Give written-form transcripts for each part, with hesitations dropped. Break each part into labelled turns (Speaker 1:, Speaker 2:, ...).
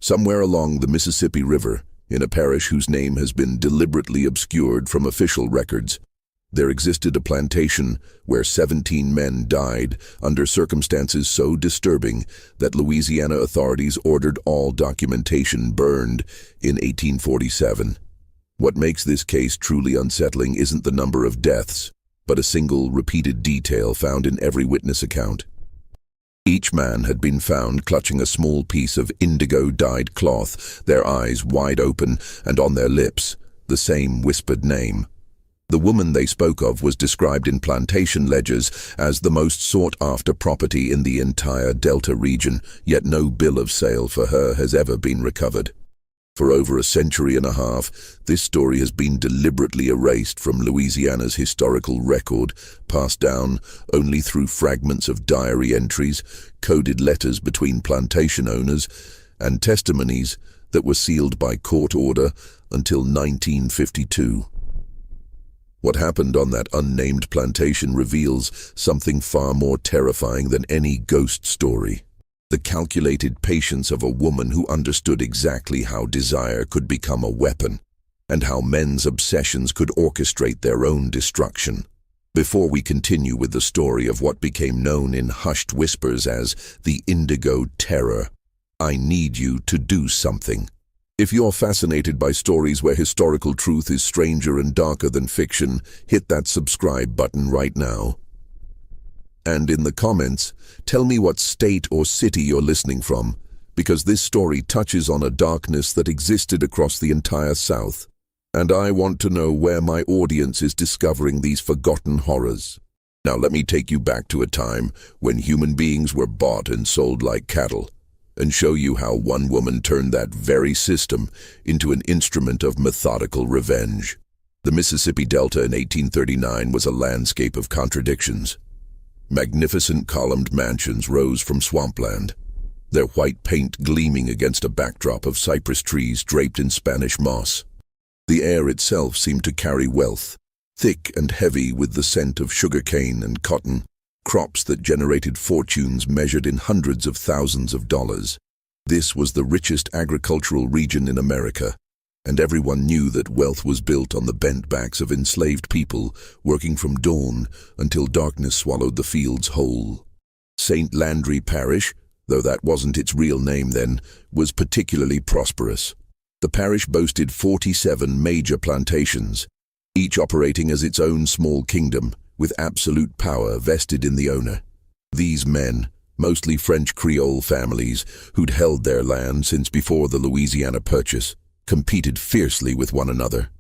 Speaker 1: Somewhere along the Mississippi River, in a parish whose name has been deliberately obscured from official records, there existed a plantation where 17 men died under circumstances so disturbing that Louisiana authorities ordered all documentation burned in 1847. What makes this case truly unsettling isn't the number of deaths, but a single repeated detail found in every witness account. Each man had been found clutching a small piece of indigo-dyed cloth, their eyes wide open, and on their lips, the same whispered name. The woman they spoke of was described in plantation ledgers as the most sought-after property in the entire Delta region, yet no bill of sale for her has ever been recovered. For over a century and a half, this story has been deliberately erased from Louisiana's historical record, passed down only through fragments of diary entries, coded letters between plantation owners, and testimonies that were sealed by court order until 1952. What happened on that unnamed plantation reveals something far more terrifying than any ghost story. The calculated patience of a woman who understood exactly how desire could become a weapon, and how men's obsessions could orchestrate their own destruction. Before we continue with the story of what became known in hushed whispers as the Indigo Terror, I need you to do something. If you're fascinated by stories where historical truth is stranger and darker than fiction, hit that subscribe button right now. And in the comments, tell me what state or city you're listening from, because this story touches on a darkness that existed across the entire South. And I want to know where my audience is discovering these forgotten horrors. Now let me take you back to a time when human beings were bought and sold like cattle, and show you how one woman turned that very system into an instrument of methodical revenge. The Mississippi Delta in 1839 was a landscape of contradictions. Magnificent columned mansions rose from swampland, their white paint gleaming against a backdrop of cypress trees draped in Spanish moss. The air itself seemed to carry wealth, thick and heavy with the scent of sugarcane and cotton, crops that generated fortunes measured in hundreds of thousands of dollars. This was the richest agricultural region in America, and everyone knew that wealth was built on the bent backs of enslaved people working from dawn until darkness swallowed the fields whole. St. Landry Parish, though that wasn't its real name then, was particularly prosperous. The parish boasted 47 major plantations, each operating as its own small kingdom, with absolute power vested in the owner. These men, mostly French Creole families who'd held their land since before the Louisiana Purchase, competed fiercely with one another.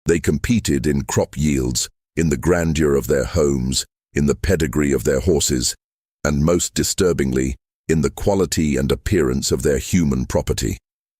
Speaker 1: They competed in crop yields, in the grandeur of their homes, in the pedigree of their horses, and most disturbingly, in the quality and appearance of their human property.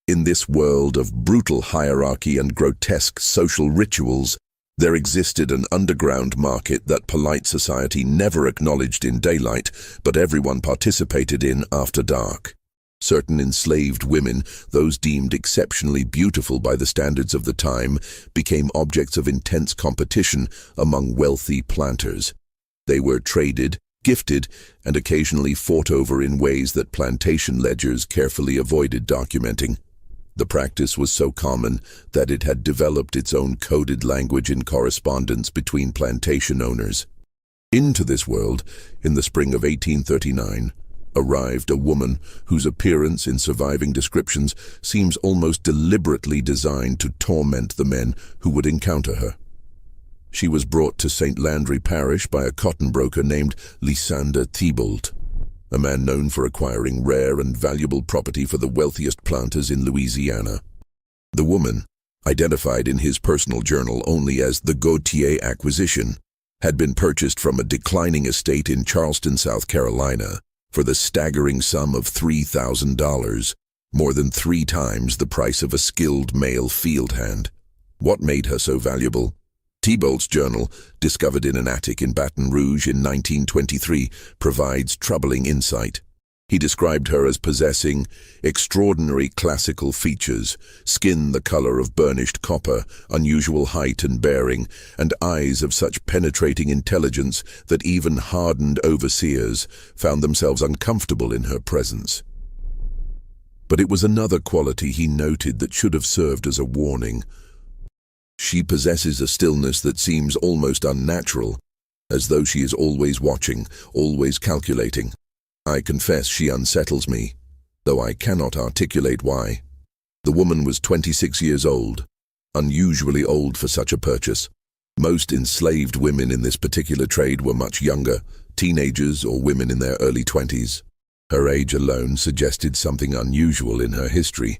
Speaker 1: In this world of brutal hierarchy and grotesque social rituals, there existed an underground market that polite society never acknowledged in daylight, but everyone participated in after dark. Certain enslaved women, those deemed exceptionally beautiful by the standards of the time, became objects of intense competition among wealthy planters. They were traded, gifted, and occasionally fought over in ways that plantation ledgers carefully avoided documenting. The practice was so common that it had developed its own coded language in correspondence between plantation owners. Into this world, in the spring of 1839, arrived a woman whose appearance in surviving descriptions seems almost deliberately designed to torment the men who would encounter her. She was brought to St. Landry Parish by a cotton broker named Lysander Thibault, a man known for acquiring rare and valuable property for the wealthiest planters in Louisiana. The woman, identified in his personal journal only as the Gautier acquisition, had been purchased from a declining estate in Charleston, South Carolina, for the staggering sum of $3,000, more than 3 times the price of a skilled male field hand. What made her so valuable? Thibault's journal, discovered in an attic in Baton Rouge in 1923, provides troubling insight. He described her as possessing extraordinary classical features, skin the color of burnished copper, unusual height and bearing, and eyes of such penetrating intelligence that even hardened overseers found themselves uncomfortable in her presence. But it was another quality he noted that should have served as a warning. She possesses a stillness that seems almost unnatural, as though she is always watching, always calculating. I confess she unsettles me, though I cannot articulate why. The woman was 26 years old, unusually old for such a purchase. Most enslaved women in this particular trade were much younger, teenagers or women in their early 20s. Her age alone suggested something unusual in her history,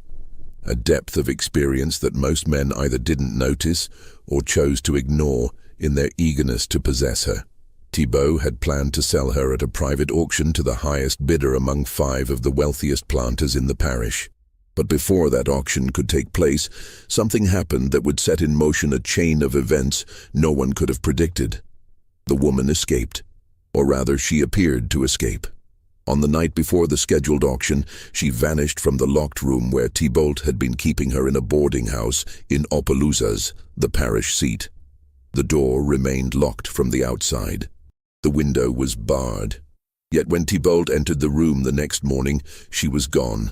Speaker 1: a depth of experience that most men either didn't notice or chose to ignore in their eagerness to possess her. Thibault had planned to sell her at a private auction to the highest bidder among 5 of the wealthiest planters in the parish. But before that auction could take place, something happened that would set in motion a chain of events no one could have predicted. The woman escaped, or rather she appeared to escape. On the night before the scheduled auction, she vanished from the locked room where Thibault had been keeping her in a boarding house in Opelousas, the parish seat. The door remained locked from the outside. The window was barred. Yet when Thibault entered the room the next morning, she was gone,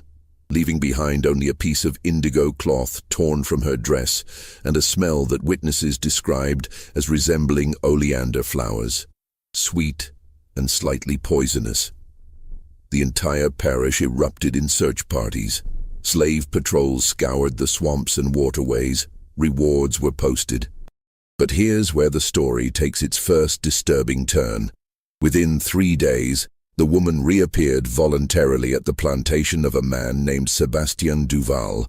Speaker 1: leaving behind only a piece of indigo cloth torn from her dress and a smell that witnesses described as resembling oleander flowers, sweet and slightly poisonous. The entire parish erupted in search parties. Slave patrols scoured the swamps and waterways. Rewards were posted. But here's where the story takes its first disturbing turn. Within 3 days, the woman reappeared voluntarily at the plantation of a man named Sebastien Duval,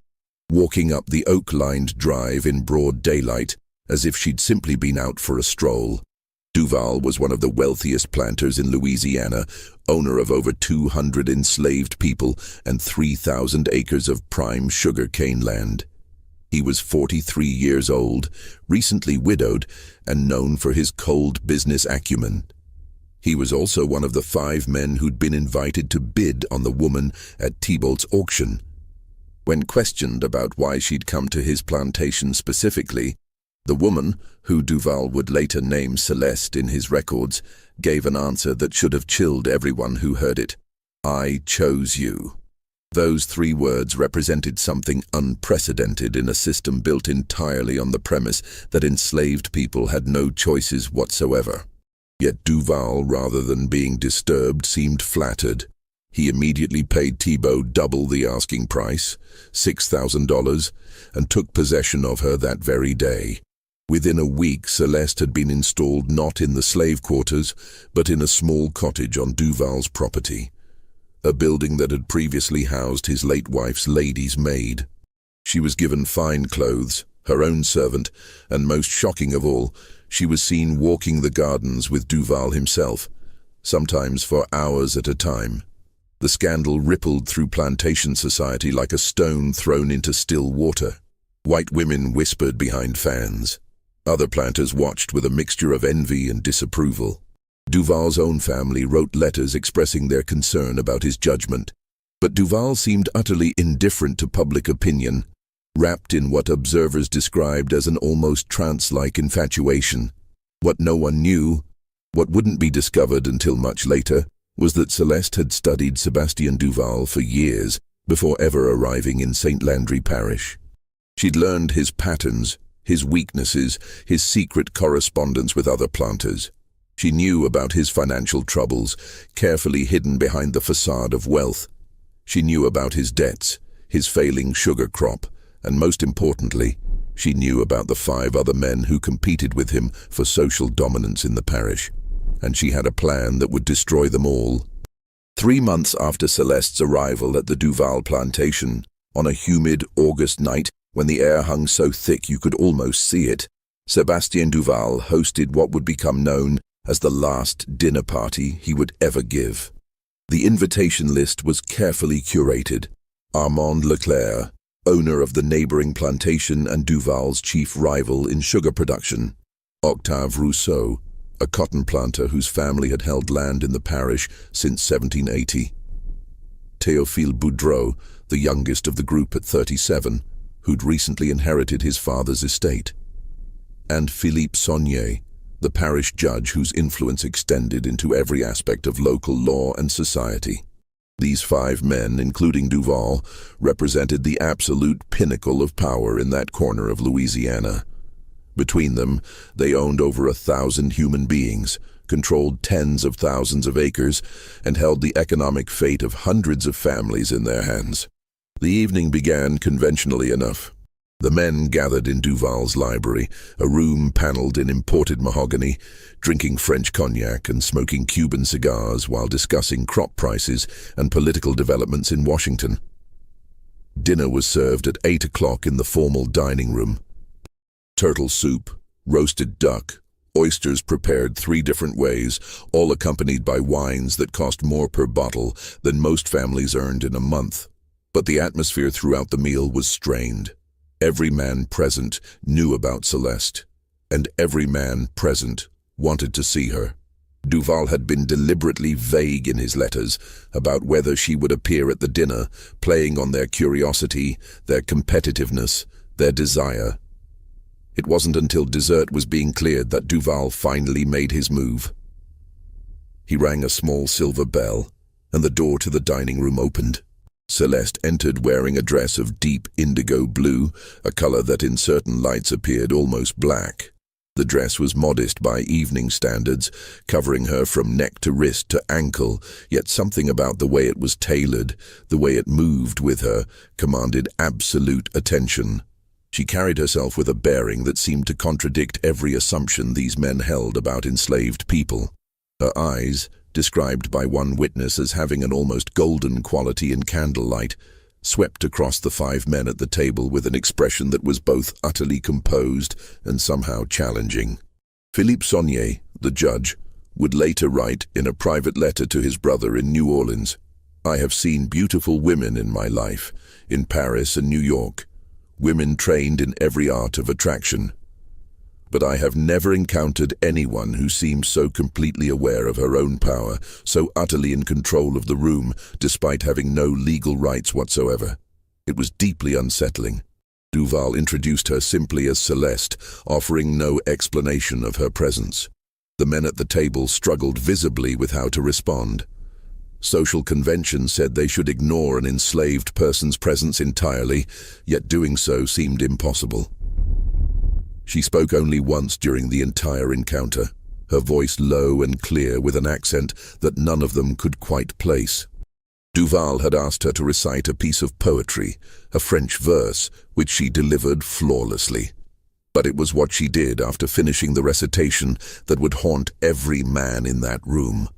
Speaker 1: walking up the oak-lined drive in broad daylight as if she'd simply been out for a stroll. Duval was one of the wealthiest planters in Louisiana, owner of over 200 enslaved people and 3,000 acres of prime sugar cane land. He was 43 years old, recently widowed, and known for his cold business acumen. He was also one of the 5 men who'd been invited to bid on the woman at Thibault's auction. When questioned about why she'd come to his plantation specifically, the woman, who Duval would later name Celeste in his records, gave an answer that should have chilled everyone who heard it. "I chose you." Those 3 words represented something unprecedented in a system built entirely on the premise that enslaved people had no choices whatsoever. Yet Duval, rather than being disturbed, seemed flattered. He immediately paid Thibault double the asking price, $6,000, and took possession of her that very day. Within a week, Celeste had been installed not in the slave quarters, but in a small cottage on Duval's property, a building that had previously housed his late wife's lady's maid. She was given fine clothes, her own servant, and most shocking of all, she was seen walking the gardens with Duval himself, sometimes for hours at a time. The scandal rippled through plantation society like a stone thrown into still water. White women whispered behind fans. Other planters watched with a mixture of envy and disapproval. Duval's own family wrote letters expressing their concern about his judgment, but Duval seemed utterly indifferent to public opinion, wrapped in what observers described as an almost trance-like infatuation. What no one knew, what wouldn't be discovered until much later, was that Celeste had studied Sebastien Duval for years before ever arriving in St. Landry Parish. She'd learned his patterns, his weaknesses, his secret correspondence with other planters. She knew about his financial troubles, carefully hidden behind the facade of wealth. She knew about his debts, his failing sugar crop, and most importantly, she knew about the 5 other men who competed with him for social dominance in the parish. And she had a plan that would destroy them all. 3 months after Celeste's arrival at the Duval plantation, on a humid August night when the air hung so thick you could almost see it, Sebastien Duval hosted what would become known as the last dinner party he would ever give. The invitation list was carefully curated. Armand Leclerc, owner of the neighboring plantation and Duval's chief rival in sugar production; Octave Rousseau, a cotton planter whose family had held land in the parish since 1780; Théophile Boudreau, the youngest of the group at 37, who'd recently inherited his father's estate; and Philippe Saunier, the parish judge whose influence extended into every aspect of local law and society. These 5 men, including Duval, represented the absolute pinnacle of power in that corner of Louisiana. Between them, they owned over 1,000 human beings, controlled tens of thousands of acres, and held the economic fate of hundreds of families in their hands. The evening began conventionally enough. The men gathered in Duval's library, a room paneled in imported mahogany, drinking French cognac and smoking Cuban cigars while discussing crop prices and political developments in Washington. Dinner was served at 8 o'clock in the formal dining room. Turtle soup, roasted duck, oysters prepared 3 different ways, all accompanied by wines that cost more per bottle than most families earned in a month. But the atmosphere throughout the meal was strained. Every man present knew about Celeste, and every man present wanted to see her. Duval had been deliberately vague in his letters about whether she would appear at the dinner, playing on their curiosity, their competitiveness, their desire. It wasn't until dessert was being cleared that Duval finally made his move. He rang a small silver bell, and the door to the dining room opened. Celeste entered wearing a dress of deep indigo blue, a color that in certain lights appeared almost black. The dress was modest by evening standards, covering her from neck to wrist to ankle, yet something about the way it was tailored, the way it moved with her, commanded absolute attention. She carried herself with a bearing that seemed to contradict every assumption these men held about enslaved people. Her eyes, described by one witness as having an almost golden quality in candlelight, swept across the 5 men at the table with an expression that was both utterly composed and somehow challenging. Philippe Saunier, the judge, would later write in a private letter to his brother in New Orleans, "I have seen beautiful women in my life, in Paris and New York, women trained in every art of attraction. But I have never encountered anyone who seemed so completely aware of her own power, so utterly in control of the room, despite having no legal rights whatsoever. It was deeply unsettling." Duval introduced her simply as Celeste, offering no explanation of her presence. The men at the table struggled visibly with how to respond. Social convention said they should ignore an enslaved person's presence entirely, yet doing so seemed impossible. She spoke only once during the entire encounter, her voice low and clear with an accent that none of them could quite place. Duval had asked her to recite a piece of poetry, a French verse, which she delivered flawlessly. But it was what she did after finishing the recitation that would haunt every man in that room.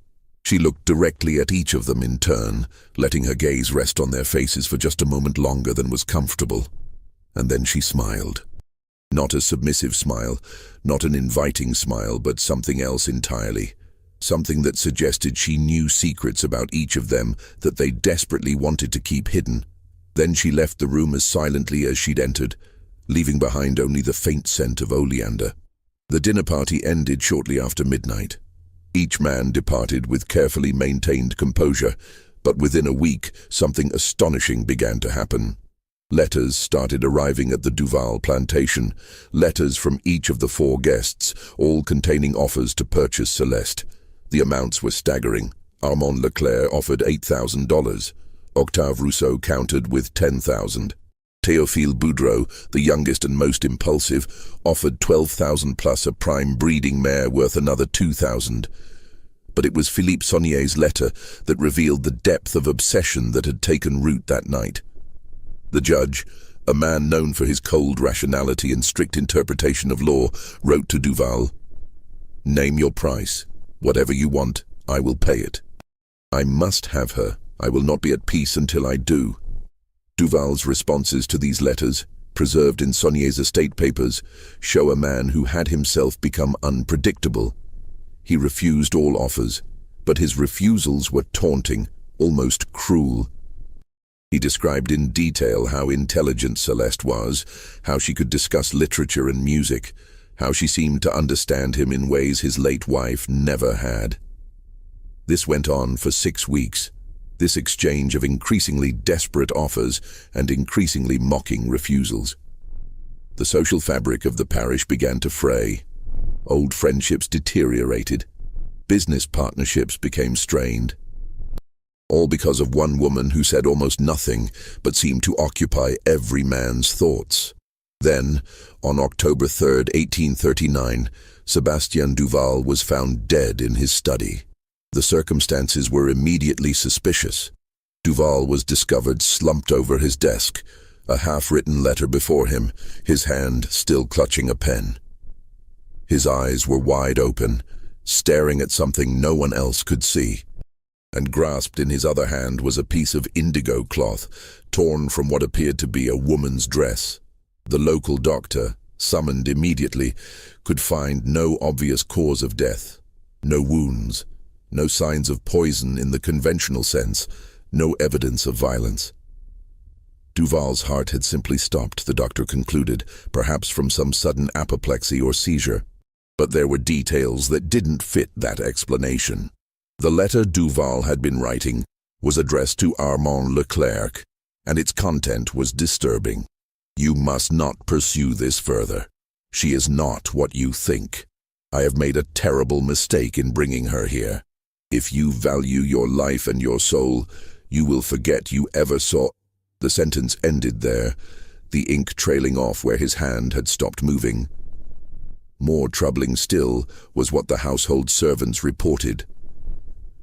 Speaker 1: She looked directly at each of them in turn, letting her gaze rest on their faces for just a moment longer than was comfortable. And then she smiled. Not a submissive smile, not an inviting smile, but something else entirely. Something that suggested she knew secrets about each of them that they desperately wanted to keep hidden. Then she left the room as silently as she'd entered, leaving behind only the faint scent of oleander. The dinner party ended shortly after midnight. Each man departed with carefully maintained composure, but within a week, something astonishing began to happen. Letters started arriving at the Duval plantation, letters from each of the 4 guests, all containing offers to purchase Celeste. The amounts were staggering. Armand Leclerc offered $8,000. Octave Rousseau countered with $10,000. Théophile Boudreau, the youngest and most impulsive, offered $12,000 plus a prime breeding mare worth another $2,000. But it was Philippe Saunier's letter that revealed the depth of obsession that had taken root that night. The judge, a man known for his cold rationality and strict interpretation of law, wrote to Duval, "Name your price. Whatever you want, I will pay it. I must have her. I will not be at peace until I do." Duval's responses to these letters, preserved in Saunier's estate papers, show a man who had himself become unpredictable. He refused all offers, but his refusals were taunting, almost cruel. He described in detail how intelligent Celeste was, how she could discuss literature and music, how she seemed to understand him in ways his late wife never had. This went on for 6 weeks, this exchange of increasingly desperate offers and increasingly mocking refusals. The social fabric of the parish began to fray. Old friendships deteriorated. Business partnerships became strained. all because of one woman who said almost nothing but seemed to occupy every man's thoughts. Then, on October 3rd, 1839, Sébastien Duval was found dead in his study. The circumstances were immediately suspicious. Duval was discovered slumped over his desk, a half-written letter before him, his hand still clutching a pen. His eyes were wide open, staring at something no one else could see, and grasped in his other hand was a piece of indigo cloth, torn from what appeared to be a woman's dress. The local doctor, summoned immediately, could find no obvious cause of death, no wounds, no signs of poison in the conventional sense, no evidence of violence. Duval's heart had simply stopped, the doctor concluded, perhaps from some sudden apoplexy or seizure. But there were details that didn't fit that explanation. The letter Duval had been writing was addressed to Armand Leclerc, and its content was disturbing. "You must not pursue this further. She is not what you think. I have made a terrible mistake in bringing her here. If you value your life and your soul, you will forget you ever saw—" The sentence ended there, the ink trailing off where his hand had stopped moving. More troubling still was what the household servants reported.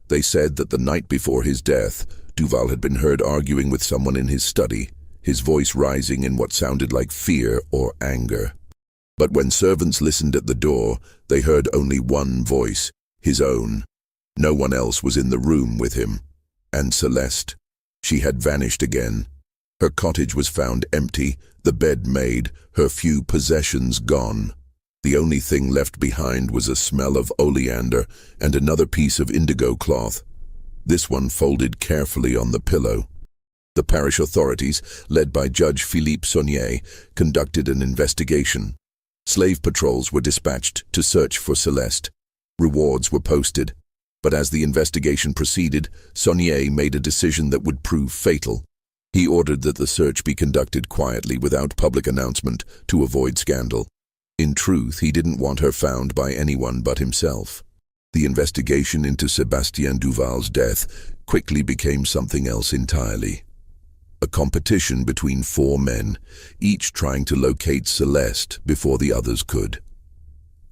Speaker 1: They said that the night before his death, Duval had been heard arguing with someone in his study, his voice rising in what sounded like fear or anger. But when servants listened at the door, they heard only one voice, his own. No one else was in the room with him. And Celeste, she had vanished again. Her cottage was found empty, the bed made, her few possessions gone. The only thing left behind was a smell of oleander and another piece of indigo cloth, this one folded carefully on the pillow. The parish authorities, led by Judge Philippe Saunier, conducted an investigation. Slave patrols were dispatched to search for Celeste. Rewards were posted. But as the investigation proceeded, Saunier made a decision that would prove fatal. He ordered that the search be conducted quietly without public announcement to avoid scandal. In truth, he didn't want her found by anyone but himself. The investigation into Sébastien Duval's death quickly became something else entirely. A competition between 4 men, each trying to locate Celeste before the others could.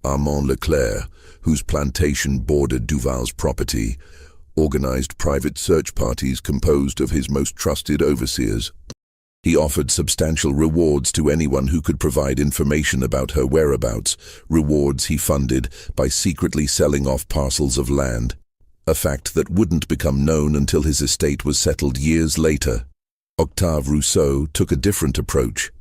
Speaker 1: Armand Leclerc, whose plantation bordered Duval's property, organized private search parties composed of his most trusted overseers. He offered substantial rewards to anyone who could provide information about her whereabouts, rewards he funded by secretly selling off parcels of land, a fact that wouldn't become known until his estate was settled years later. Octave Rousseau took a different approach.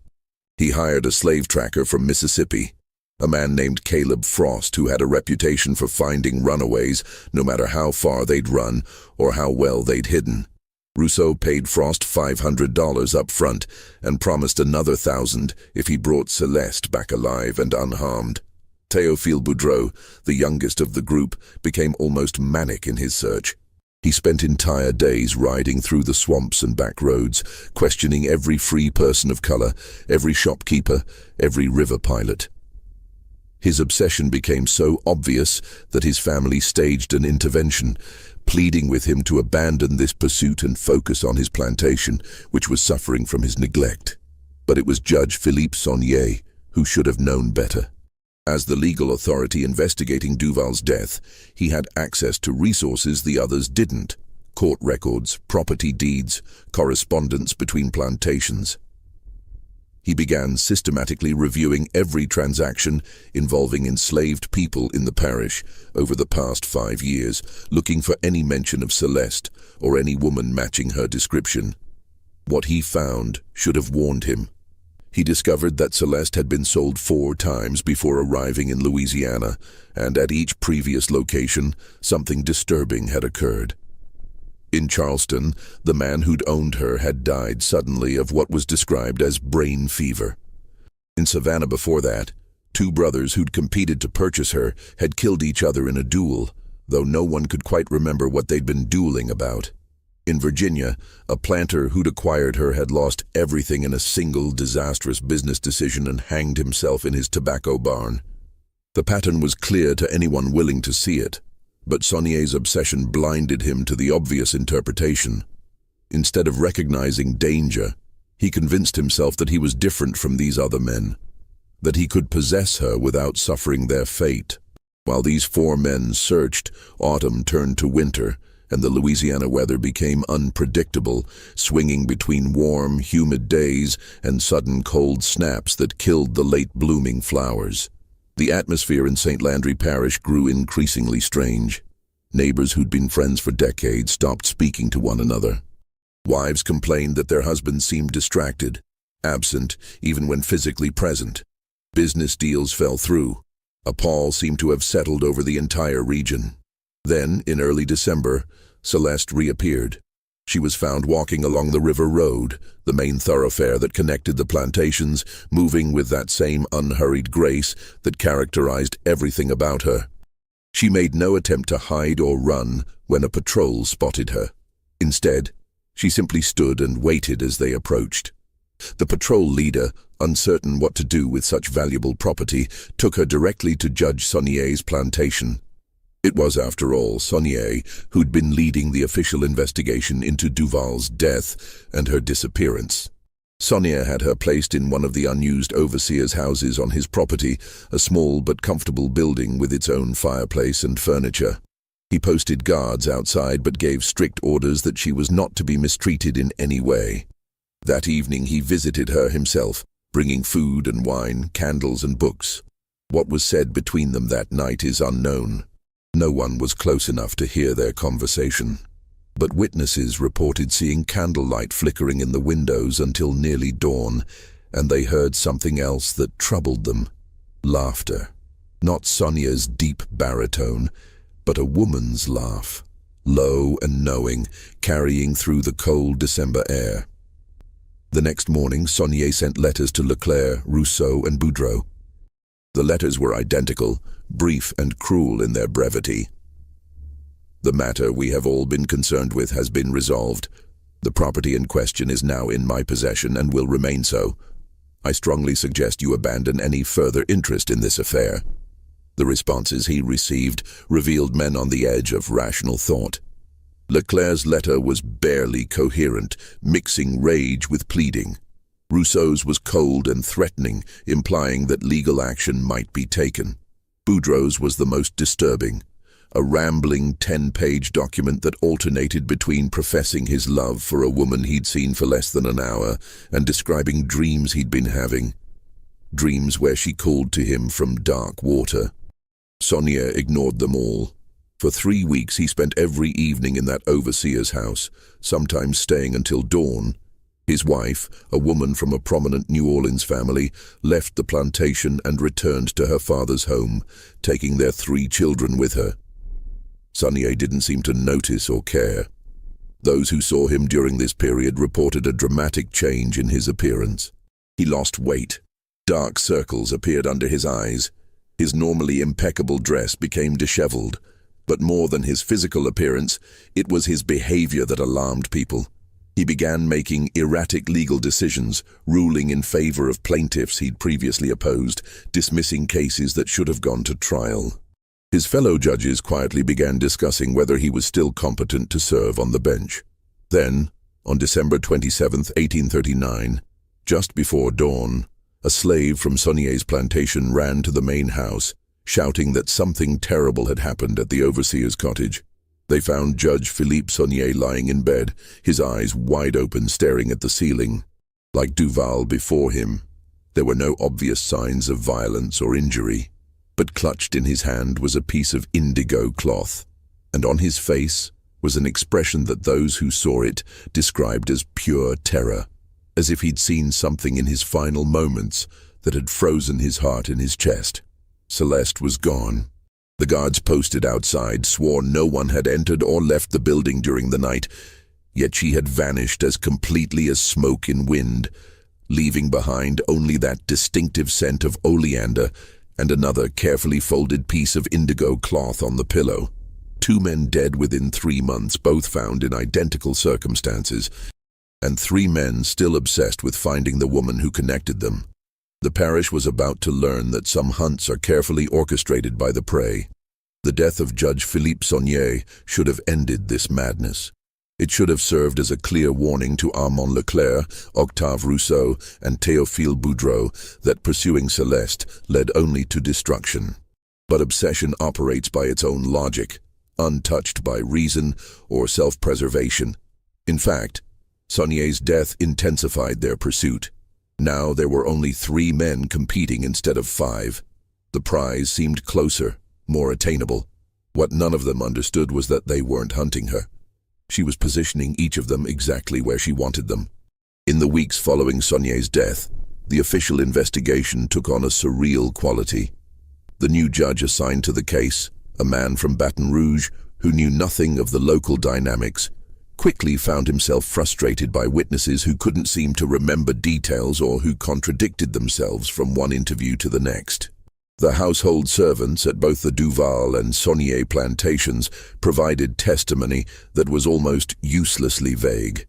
Speaker 1: He hired a slave tracker from Mississippi, a man named Caleb Frost who had a reputation for finding runaways no matter how far they'd run or how well they'd hidden. Rousseau paid Frost $500 up front and promised another $1,000 if he brought Celeste back alive and unharmed. Théophile Boudreau, the youngest of the group, became almost manic in his search. He spent entire days riding through the swamps and back roads, questioning every free person of color, every shopkeeper, every river pilot. His obsession became so obvious that his family staged an intervention, pleading with him to abandon this pursuit and focus on his plantation, which was suffering from his neglect. But it was Judge Philippe Saunier who should have known better. As the legal authority investigating Duval's death, he had access to resources the others didn't: court records, property deeds, correspondence between plantations. He began systematically reviewing every transaction involving enslaved people in the parish over the past 5 years, looking for any mention of Celeste or any woman matching her description. What he found should have warned him. He discovered that Celeste had been sold 4 times before arriving in Louisiana, and at each previous location, something disturbing had occurred. In Charleston, the man who'd owned her had died suddenly of what was described as brain fever. In Savannah before that, 2 brothers who'd competed to purchase her had killed each other in a duel, though no one could quite remember what they'd been dueling about. In Virginia, a planter who'd acquired her had lost everything in a single disastrous business decision and hanged himself in his tobacco barn. The pattern was clear to anyone willing to see it. But Saunier's obsession blinded him to the obvious interpretation. Instead of recognizing danger, he convinced himself that he was different from these other men, that he could possess her without suffering their fate. While these four men searched, autumn turned to winter, and the Louisiana weather became unpredictable, swinging between warm, humid days and sudden cold snaps that killed the late-blooming flowers. The atmosphere in St. Landry Parish grew increasingly strange. Neighbors who'd been friends for decades stopped speaking to one another. Wives complained that their husbands seemed distracted, absent even when physically present. Business deals fell through. A pall seemed to have settled over the entire region. Then, in early December, Celeste reappeared. She was found walking along the river road, the main thoroughfare that connected the plantations, moving with that same unhurried grace that characterized everything about her. She made no attempt to hide or run when a patrol spotted her. Instead, she simply stood and waited as they approached. The patrol leader, uncertain what to do with such valuable property, took her directly to Judge Saunier's plantation. It was, after all, Saunier who'd been leading the official investigation into Duval's death and her disappearance. Saunier had her placed in one of the unused overseer's houses on his property, a small but comfortable building with its own fireplace and furniture. He posted guards outside but gave strict orders that she was not to be mistreated in any way. That evening he visited her himself, bringing food and wine, candles and books. What was said between them that night is unknown. No one was close enough to hear their conversation. But witnesses reported seeing candlelight flickering in the windows until nearly dawn, and they heard something else that troubled them. Laughter. Not Sonia's deep baritone, but a woman's laugh, low and knowing, carrying through the cold December air. The next morning, Saunier sent letters to Leclerc, Rousseau, and Boudreau. The letters were identical, brief and cruel in their brevity. The matter we have all been concerned with has been resolved. The property in question is now in my possession and will remain so. I strongly suggest you abandon any further interest in this affair. The responses he received revealed men on the edge of rational thought. Leclerc's letter was barely coherent, mixing rage with pleading. Rousseau's was cold and threatening, implying that legal action might be taken. Boudreau's was the most disturbing, a rambling 10-page document that alternated between professing his love for a woman he'd seen for less than an hour and describing dreams he'd been having. Dreams where she called to him from dark water. Saunier ignored them all. For 3 weeks he spent every evening in that overseer's house, sometimes staying until dawn. His wife, a woman from a prominent New Orleans family, left the plantation and returned to her father's home, taking their 3 children with her. Saunier didn't seem to notice or care. Those who saw him during this period reported a dramatic change in his appearance. He lost weight. Dark circles appeared under his eyes. His normally impeccable dress became disheveled. But more than his physical appearance, it was his behavior that alarmed people. He began making erratic legal decisions, ruling in favor of plaintiffs he'd previously opposed, dismissing cases that should have gone to trial. His fellow judges quietly began discussing whether he was still competent to serve on the bench. Then, on December 27, 1839, just before dawn, a slave from Saunier's plantation ran to the main house, shouting that something terrible had happened at the overseer's cottage. They found Judge Philippe Saunier lying in bed, his eyes wide open staring at the ceiling. Like Duval before him, there were no obvious signs of violence or injury, but clutched in his hand was a piece of indigo cloth, and on his face was an expression that those who saw it described as pure terror, as if he'd seen something in his final moments that had frozen his heart in his chest. Celeste was gone. The guards posted outside swore no one had entered or left the building during the night, yet she had vanished as completely as smoke in wind, leaving behind only that distinctive scent of oleander and another carefully folded piece of indigo cloth on the pillow. 2 men dead within 3 months, both found in identical circumstances, and 3 men still obsessed with finding the woman who connected them. The parish was about to learn that some hunts are carefully orchestrated by the prey. The death of Judge Philippe Saunier should have ended this madness. It should have served as a clear warning to Armand Leclerc, Octave Rousseau, and Théophile Boudreau that pursuing Celeste led only to destruction. But obsession operates by its own logic, untouched by reason or self-preservation. In fact, Saunier's death intensified their pursuit. Now there were only 3 men competing instead of 5. The prize seemed closer, more attainable. What none of them understood was that they weren't hunting her. She was positioning each of them exactly where she wanted them. In the weeks following Saunier's death, the official investigation took on a surreal quality. The new judge assigned to the case, a man from Baton Rouge who knew nothing of the local dynamics, quickly found himself frustrated by witnesses who couldn't seem to remember details or who contradicted themselves from one interview to the next. The household servants at both the Duval and Saunier plantations provided testimony that was almost uselessly vague.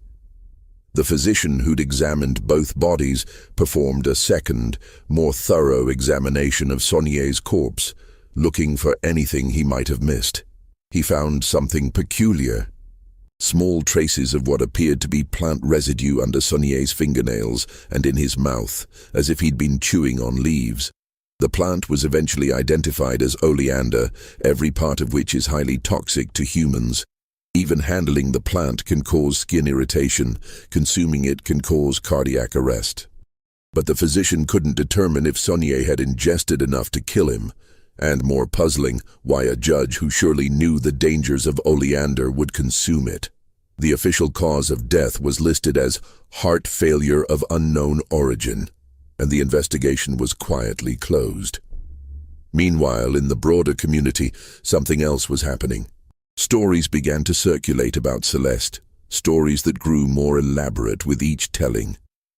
Speaker 1: The physician who'd examined both bodies performed a second, more thorough examination of Saunier's corpse, looking for anything he might have missed. He found something peculiar. Small traces of what appeared to be plant residue under Saunier's fingernails and in his mouth, as if he'd been chewing on leaves. The plant was eventually identified as oleander, every part of which is highly toxic to humans. Even handling the plant can cause skin irritation, consuming it can cause cardiac arrest. But the physician couldn't determine if Saunier had ingested enough to kill him, and more puzzling, why a judge who surely knew the dangers of oleander would consume it. The official cause of death was listed as heart failure of unknown origin, and the investigation was quietly closed. Meanwhile, in the broader community, something else was happening. Stories began to circulate about Celeste, stories that grew more elaborate with each telling.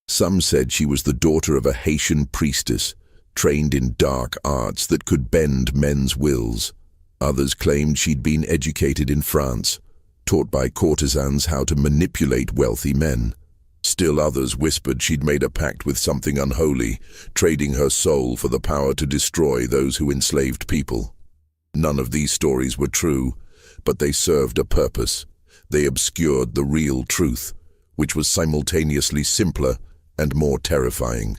Speaker 1: Some said she was the daughter of a Haitian priestess, trained in dark arts that could bend men's wills. Others claimed she'd been educated in France, taught by courtesans how to manipulate wealthy men. Still others whispered she'd made a pact with something unholy, trading her soul for the power to destroy those who enslaved people. None of these stories were true, but they served a purpose. They obscured the real truth, which was simultaneously simpler and more terrifying.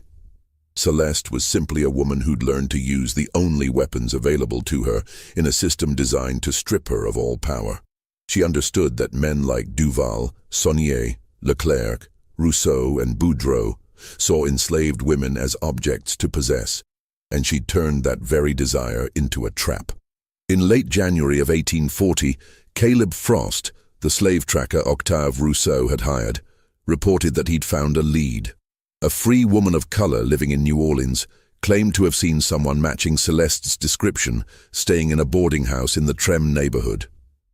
Speaker 1: Celeste was simply a woman who'd learned to use the only weapons available to her in a system designed to strip her of all power. She understood that men like Duval, Saunier, Leclerc, Rousseau, and Boudreau saw enslaved women as objects to possess, and she turned that very desire into a trap. In late January of 1840, Caleb Frost, the slave tracker Octave Rousseau had hired, reported that he'd found a lead. A free woman of color living in New Orleans claimed to have seen someone matching Celeste's description staying in a boarding house in the Trem neighborhood.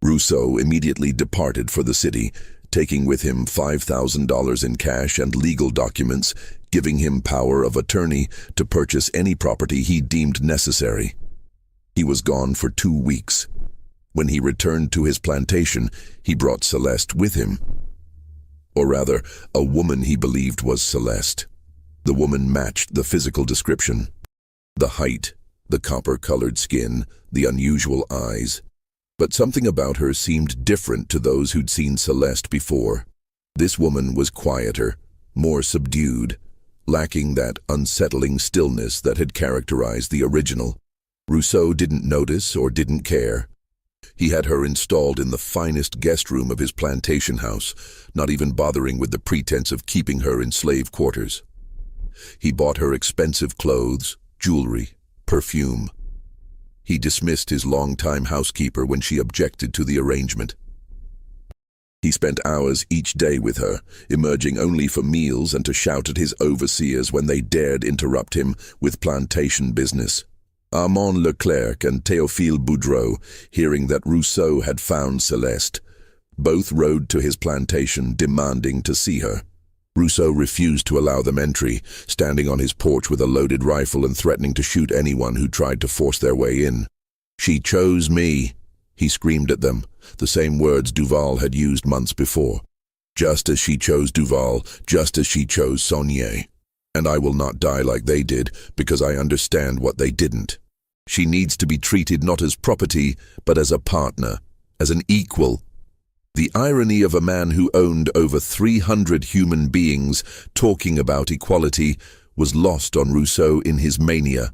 Speaker 1: Rousseau immediately departed for the city, taking with him $5,000 in cash and legal documents, giving him power of attorney to purchase any property he deemed necessary. He was gone for 2 weeks. When he returned to his plantation, he brought Celeste with him. Or rather, a woman he believed was Celeste. The woman matched the physical description. The height, the copper-colored skin, the unusual eyes. But something about her seemed different to those who'd seen Celeste before. This woman was quieter, more subdued, lacking that unsettling stillness that had characterized the original. Rousseau didn't notice or didn't care. He had her installed in the finest guest room of his plantation house, not even bothering with the pretense of keeping her in slave quarters. He bought her expensive clothes, jewelry, perfume. He dismissed his longtime housekeeper when she objected to the arrangement. He spent hours each day with her, emerging only for meals and to shout at his overseers when they dared interrupt him with plantation business. Armand Leclerc and Théophile Boudreau, hearing that Rousseau had found Celeste, both rode to his plantation demanding to see her. Rousseau refused to allow them entry, standing on his porch with a loaded rifle and threatening to shoot anyone who tried to force their way in. "She chose me," he screamed at them, the same words Duval had used months before. "Just as she chose Duval, just as she chose Saunier. And I will not die like they did, because I understand what they didn't." She needs to be treated not as property, but as a partner, as an equal. The irony of a man who owned over 300 human beings talking about equality was lost on Rousseau in his mania.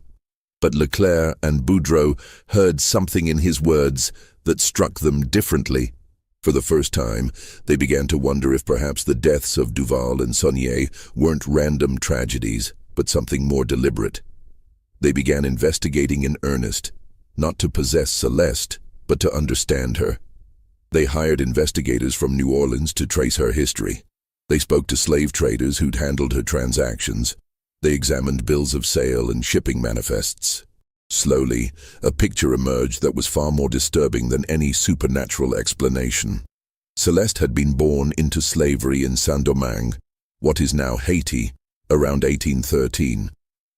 Speaker 1: But Leclerc and Boudreau heard something in his words that struck them differently. For the first time, they began to wonder if perhaps the deaths of Duval and Saunier weren't random tragedies, but something more deliberate. They began investigating in earnest, not to possess Celeste, but to understand her. They hired investigators from New Orleans to trace her history. They spoke to slave traders who'd handled her transactions. They examined bills of sale and shipping manifests. Slowly, a picture emerged that was far more disturbing than any supernatural explanation. Celeste had been born into slavery in Saint-Domingue, what is now Haiti, around 1813.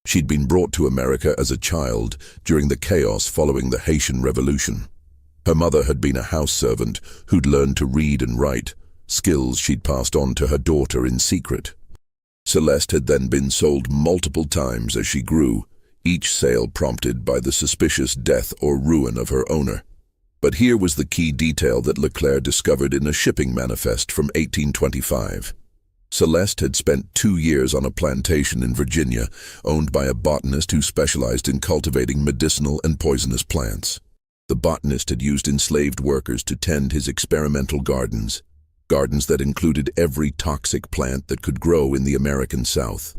Speaker 1: She'd been brought to America as a child during the chaos following the Haitian Revolution. Her mother had been a house servant who'd learned to read and write, skills she'd passed on to her daughter in secret. Celeste had then been sold multiple times as she grew, each sale prompted by the suspicious death or ruin of her owner. But here was the key detail that Leclerc discovered in a shipping manifest from 1825. Celeste had spent 2 years on a plantation in Virginia, owned by a botanist who specialized in cultivating medicinal and poisonous plants. The botanist had used enslaved workers to tend his experimental gardens that included every toxic plant that could grow in the American South: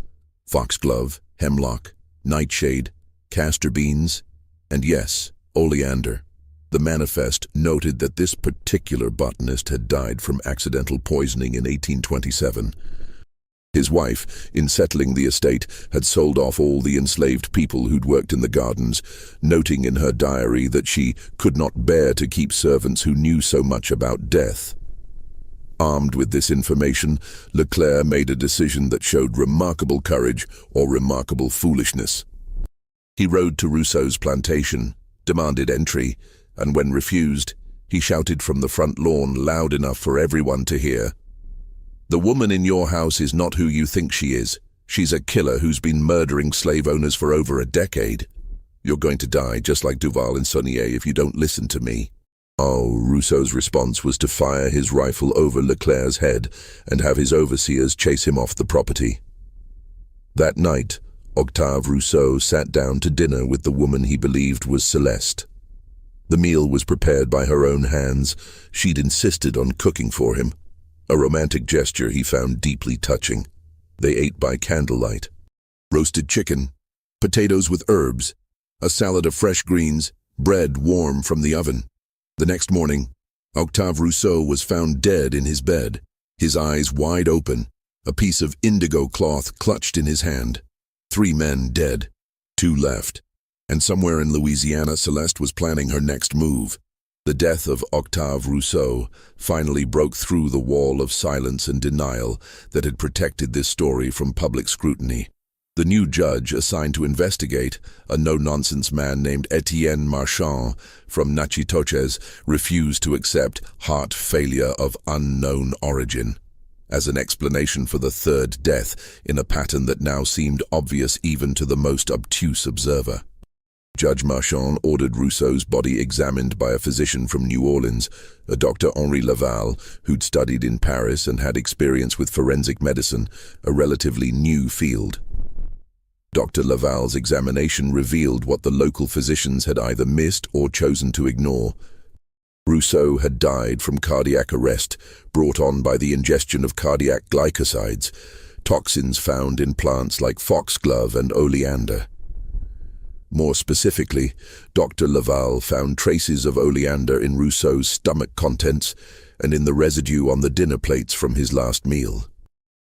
Speaker 1: foxglove, hemlock, nightshade, castor beans, and yes, oleander. The manifest noted that this particular botanist had died from accidental poisoning in 1827. His wife, in settling the estate, had sold off all the enslaved people who'd worked in the gardens, noting in her diary that she could not bear to keep servants who knew so much about death. Armed with this information, Leclerc made a decision that showed remarkable courage or remarkable foolishness. He rode to Rousseau's plantation, demanded entry, and when refused, he shouted from the front lawn loud enough for everyone to hear, "The woman in your house is not who you think she is. She's a killer who's been murdering slave owners for over a decade. You're going to die just like Duval and Saunier if you don't listen to me." Oh, Rousseau's response was to fire his rifle over Leclerc's head and have his overseers chase him off the property. That night, Octave Rousseau sat down to dinner with the woman he believed was Celeste. The meal was prepared by her own hands. She'd insisted on cooking for him, a romantic gesture he found deeply touching. They ate by candlelight. Roasted chicken, potatoes with herbs, a salad of fresh greens, bread warm from the oven. The next morning, Octave Rousseau was found dead in his bed, his eyes wide open, a piece of indigo cloth clutched in his hand. 3 men dead, 2 left. And somewhere in Louisiana, Celeste was planning her next move. The death of Octave Rousseau finally broke through the wall of silence and denial that had protected this story from public scrutiny. The new judge assigned to investigate, a no-nonsense man named Etienne Marchand from Natchitoches, refused to accept heart failure of unknown origin as an explanation for the third death in a pattern that now seemed obvious even to the most obtuse observer. Judge Marchand ordered Rousseau's body examined by a physician from New Orleans, a Dr. Henri Laval, who'd studied in Paris and had experience with forensic medicine, a relatively new field. Dr. Laval's examination revealed what the local physicians had either missed or chosen to ignore. Rousseau had died from cardiac arrest brought on by the ingestion of cardiac glycosides, toxins found in plants like foxglove and oleander. More specifically, Dr. Laval found traces of oleander in Rousseau's stomach contents and in the residue on the dinner plates from his last meal.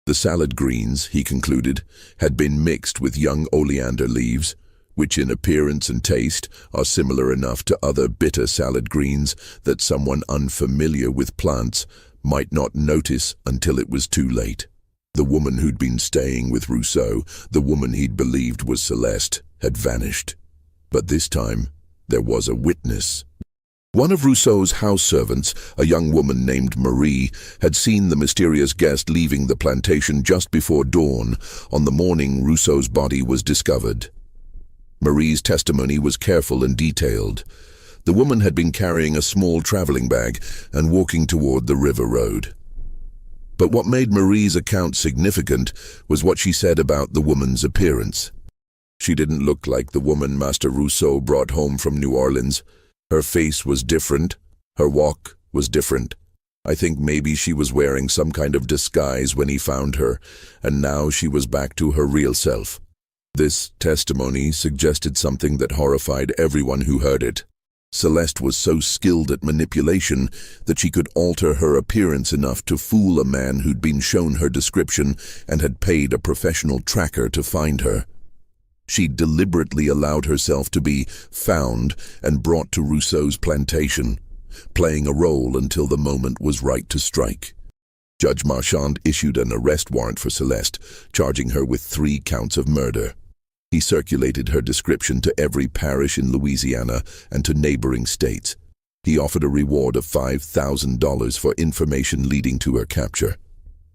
Speaker 1: The salad greens, he concluded, had been mixed with young oleander leaves, which in appearance and taste are similar enough to other bitter salad greens that someone unfamiliar with plants might not notice until it was too late. The woman who'd been staying with Rousseau, the woman he'd believed was Celeste, had vanished. But this time, there was a witness. One of Rousseau's house servants, a young woman named Marie, had seen the mysterious guest leaving the plantation just before dawn on the morning Rousseau's body was discovered. Marie's testimony was careful and detailed. The woman had been carrying a small traveling bag and walking toward the river road. But what made Marie's account significant was what she said about the woman's appearance. She didn't look like the woman Master Rousseau brought home from New Orleans. Her face was different. Her walk was different. I think maybe she was wearing some kind of disguise when he found her, and now she was back to her real self. This testimony suggested something that horrified everyone who heard it. Celeste was so skilled at manipulation that she could alter her appearance enough to fool a man who'd been shown her description and had paid a professional tracker to find her. She deliberately allowed herself to be found and brought to Rousseau's plantation, playing a role until the moment was right to strike. Judge Marchand issued an arrest warrant for Celeste, charging her with 3 counts of murder. He circulated her description to every parish in Louisiana and to neighboring states. He offered a reward of $5,000 for information leading to her capture.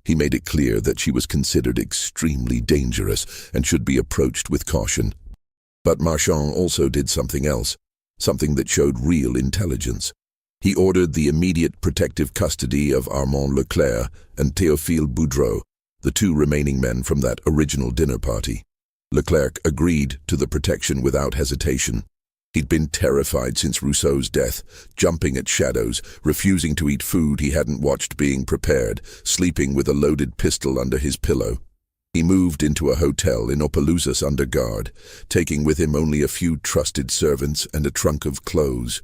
Speaker 1: He made it clear that she was considered extremely dangerous and should be approached with caution. But Marchand also did something else, something that showed real intelligence. He ordered the immediate protective custody of Armand Leclerc and Théophile Boudreau, the 2 remaining men from that original dinner party. Leclerc agreed to the protection without hesitation. He'd been terrified since Rousseau's death, jumping at shadows, refusing to eat food he hadn't watched being prepared, sleeping with a loaded pistol under his pillow. He moved into a hotel in Opelousas under guard, taking with him only a few trusted servants and a trunk of clothes.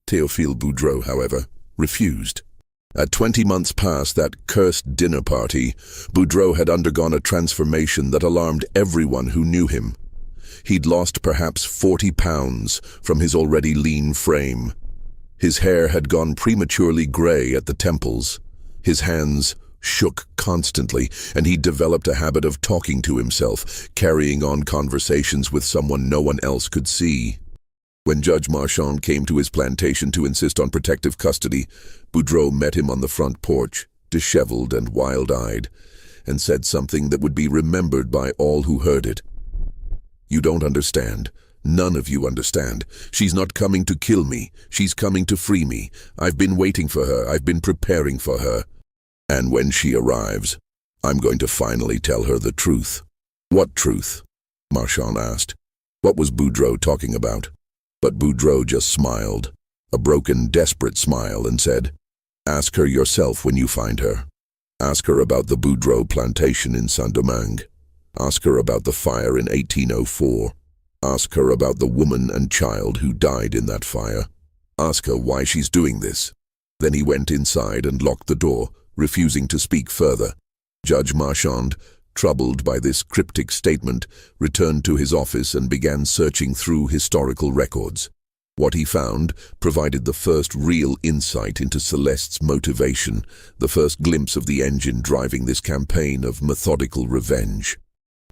Speaker 1: Théophile Boudreau, however, refused. At 20 months past that cursed dinner party, Boudreau had undergone a transformation that alarmed everyone who knew him. He'd lost perhaps 40 pounds from his already lean frame. His hair had gone prematurely gray at the temples. His hands shook constantly, and he'd developed a habit of talking to himself, carrying on conversations with someone no one else could see. When Judge Marchand came to his plantation to insist on protective custody, Boudreau met him on the front porch, disheveled and wild-eyed, and said something that would be remembered by all who heard it. "You don't understand. None of you understand. She's not coming to kill me. She's coming to free me. I've been waiting for her. I've been preparing for her. And when she arrives, I'm going to finally tell her the truth." "What truth?" Marchand asked. What was Boudreau talking about? But Boudreau just smiled, a broken, desperate smile, and said, "Ask her yourself when you find her. Ask her about the Boudreau plantation in Saint-Domingue. Ask her about the fire in 1804. Ask her about the woman and child who died in that fire. Ask her why she's doing this." Then he went inside and locked the door, refusing to speak further. Judge Marchand, troubled by this cryptic statement, returned to his office and began searching through historical records. What he found provided the first real insight into Celeste's motivation, the first glimpse of the engine driving this campaign of methodical revenge.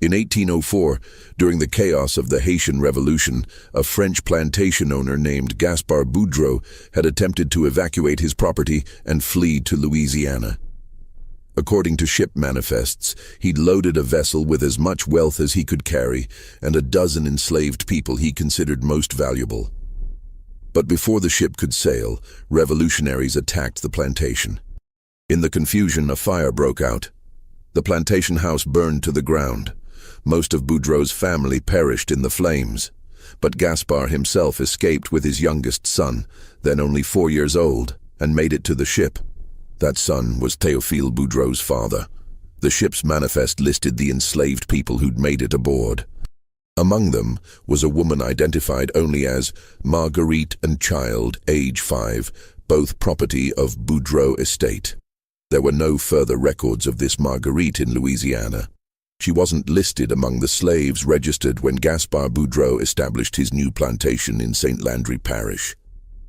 Speaker 1: In 1804, during the chaos of the Haitian Revolution, a French plantation owner named Gaspard Boudreau had attempted to evacuate his property and flee to Louisiana. According to ship manifests, he'd loaded a vessel with as much wealth as he could carry and a dozen enslaved people he considered most valuable. But before the ship could sail, revolutionaries attacked the plantation. In the confusion, a fire broke out. The plantation house burned to the ground. Most of Boudreau's family perished in the flames, but Gaspard himself escaped with his youngest son, then only 4 years old, and made it to the ship. That son was Théophile Boudreau's father. The ship's manifest listed the enslaved people who'd made it aboard. Among them was a woman identified only as Marguerite and child, age 5, both property of Boudreau estate. There were no further records of this Marguerite in Louisiana. She wasn't listed among the slaves registered when Gaspard Boudreau established his new plantation in St. Landry Parish.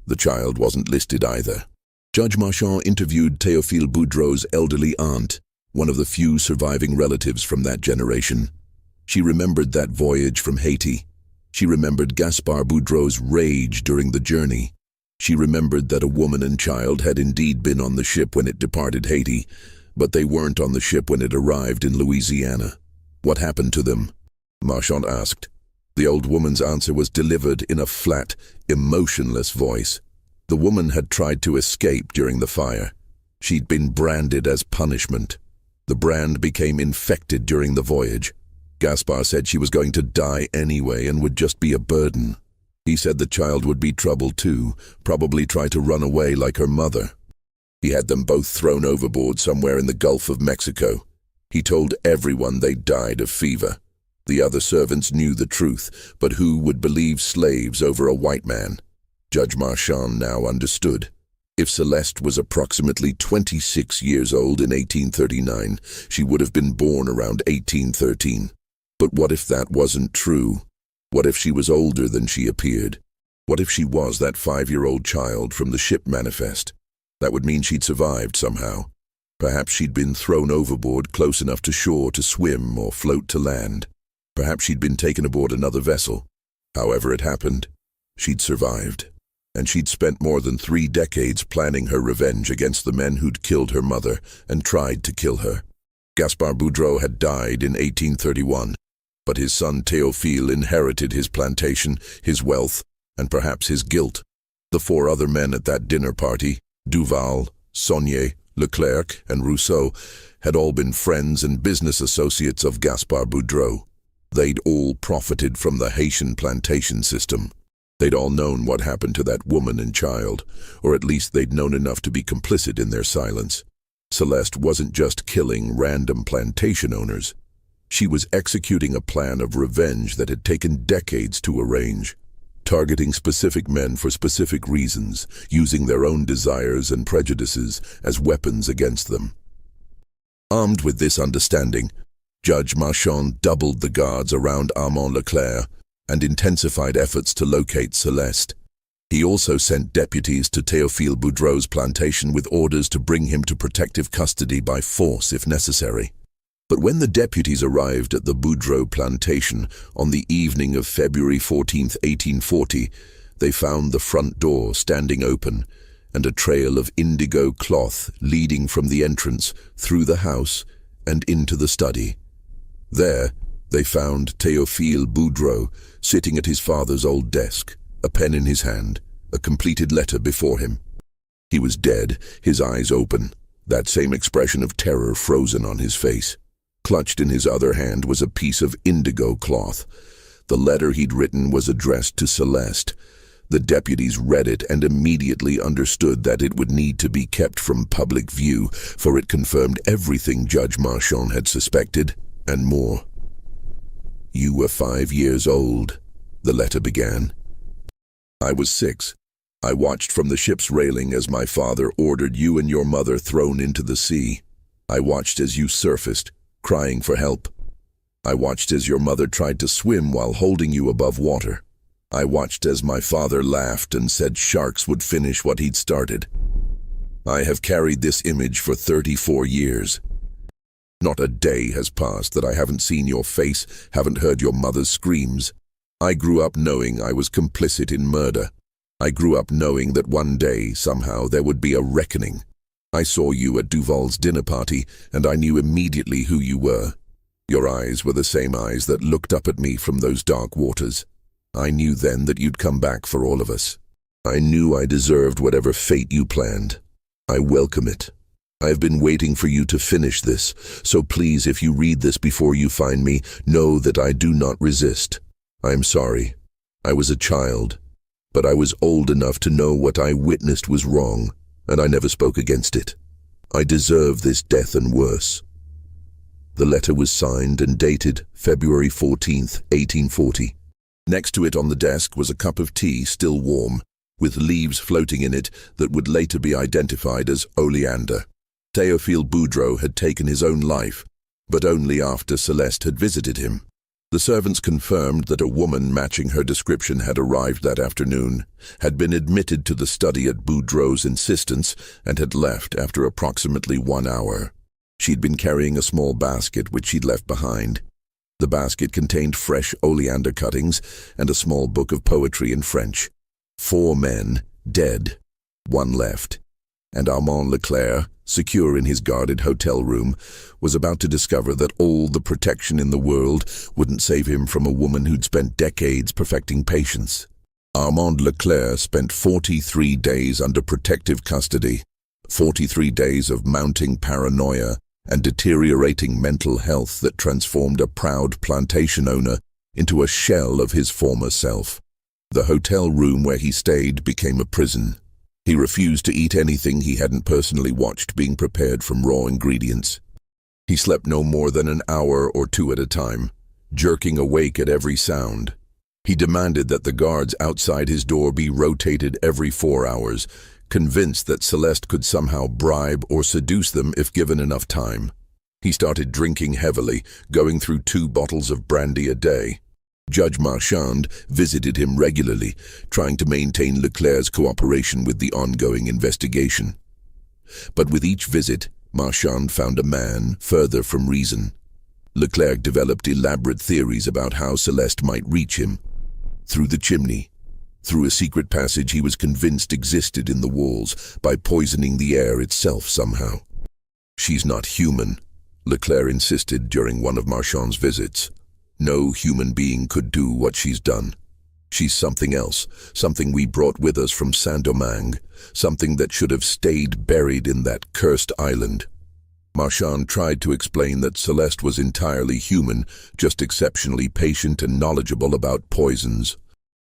Speaker 1: The child wasn't listed either. Judge Marchand interviewed Théophile Boudreau's elderly aunt, one of the few surviving relatives from that generation. She remembered that voyage from Haiti. She remembered Gaspard Boudreau's rage during the journey. She remembered that a woman and child had indeed been on the ship when it departed Haiti, but they weren't on the ship when it arrived in Louisiana. "What happened to them?" Marchand asked. The old woman's answer was delivered in a flat, emotionless voice. The woman had tried to escape during the fire. She'd been branded as punishment. The brand became infected during the voyage. Gaspar said she was going to die anyway and would just be a burden. He said the child would be trouble too, probably try to run away like her mother. He had them both thrown overboard somewhere in the Gulf of Mexico. He told everyone they died of fever. The other servants knew the truth, but who would believe slaves over a white man? Judge Marchand now understood. If Celeste was approximately 26 years old in 1839, she would have been born around 1813. But what if that wasn't true? What if she was older than she appeared? What if she was that 5-year-old child from the ship manifest? That would mean she'd survived somehow. Perhaps she'd been thrown overboard close enough to shore to swim or float to land. Perhaps she'd been taken aboard another vessel. However it happened, she'd survived. And she'd spent more than 3 decades planning her revenge against the men who'd killed her mother and tried to kill her. Gaspar Boudreau had died in 1831, but his son Théophile inherited his plantation, his wealth, and perhaps his guilt. The 4 other men at that dinner party, Duval, Saunier, Leclerc, and Rousseau, had all been friends and business associates of Gaspar Boudreau. They'd all profited from the Haitian plantation system. They'd all known what happened to that woman and child, or at least they'd known enough to be complicit in their silence. Celeste wasn't just killing random plantation owners. She was executing a plan of revenge that had taken decades to arrange, targeting specific men for specific reasons, using their own desires and prejudices as weapons against them. Armed with this understanding, Judge Marchand doubled the guards around Armand Leclerc and intensified efforts to locate Celeste. He also sent deputies to Théophile Boudreau's plantation with orders to bring him to protective custody by force if necessary. But when the deputies arrived at the Boudreau plantation on the evening of February 14, 1840, they found the front door standing open and a trail of indigo cloth leading from the entrance through the house and into the study. There, they found Théophile Boudreau sitting at his father's old desk, a pen in his hand, a completed letter before him. He was dead, his eyes open, that same expression of terror frozen on his face. Clutched in his other hand was a piece of indigo cloth. The letter he'd written was addressed to Celeste. The deputies read it and immediately understood that it would need to be kept from public view, for it confirmed everything Judge Marchand had suspected, and more. "You were 5 years old," the letter began. "I was 6. I watched from the ship's railing as my father ordered you and your mother thrown into the sea. I watched as you surfaced, crying for help. I watched as your mother tried to swim while holding you above water. I watched as my father laughed and said sharks would finish what he'd started. I have carried this image for 34 years. Not a day has passed that I haven't seen your face, haven't heard your mother's screams. I grew up knowing I was complicit in murder. I grew up knowing that one day, somehow, there would be a reckoning. I saw you at Duval's dinner party, and I knew immediately who you were. Your eyes were the same eyes that looked up at me from those dark waters. I knew then that you'd come back for all of us. I knew I deserved whatever fate you planned. I welcome it. I have been waiting for you to finish this, so please, if you read this before you find me, know that I do not resist. I am sorry. I was a child, but I was old enough to know what I witnessed was wrong, and I never spoke against it. I deserve this death and worse." The letter was signed and dated February 14th, 1840. Next to it on the desk was a cup of tea still warm, with leaves floating in it that would later be identified as oleander. Théophile Boudreau had taken his own life, but only after Celeste had visited him. The servants confirmed that a woman matching her description had arrived that afternoon, had been admitted to the study at Boudreau's insistence, and had left after approximately 1 hour. She'd been carrying a small basket which she'd left behind. The basket contained fresh oleander cuttings and a small book of poetry in French. 4 men, dead. 1 left. and Armand Leclerc, secure in his guarded hotel room, was about to discover that all the protection in the world wouldn't save him from a woman who'd spent decades perfecting patience. Armand Leclerc spent 43 days under protective custody, 43 days of mounting paranoia and deteriorating mental health that transformed a proud plantation owner into a shell of his former self. The hotel room where he stayed became a prison. He refused to eat anything he hadn't personally watched being prepared from raw ingredients. He slept no more than an hour or two at a time, jerking awake at every sound. He demanded that the guards outside his door be rotated every 4 hours, convinced that Celeste could somehow bribe or seduce them if given enough time. He started drinking heavily, going through 2 bottles of brandy a day. Judge Marchand visited him regularly, trying to maintain Leclerc's cooperation with the ongoing investigation. But with each visit, Marchand found a man further from reason. Leclerc developed elaborate theories about how Celeste might reach him. Through the chimney, through a secret passage he was convinced existed in the walls, by poisoning the air itself somehow. "She's not human," Leclerc insisted during one of Marchand's visits. "No human being could do what she's done. She's something else, something we brought with us from Saint-Domingue, something that should have stayed buried in that cursed island." Marchand tried to explain that Celeste was entirely human, just exceptionally patient and knowledgeable about poisons.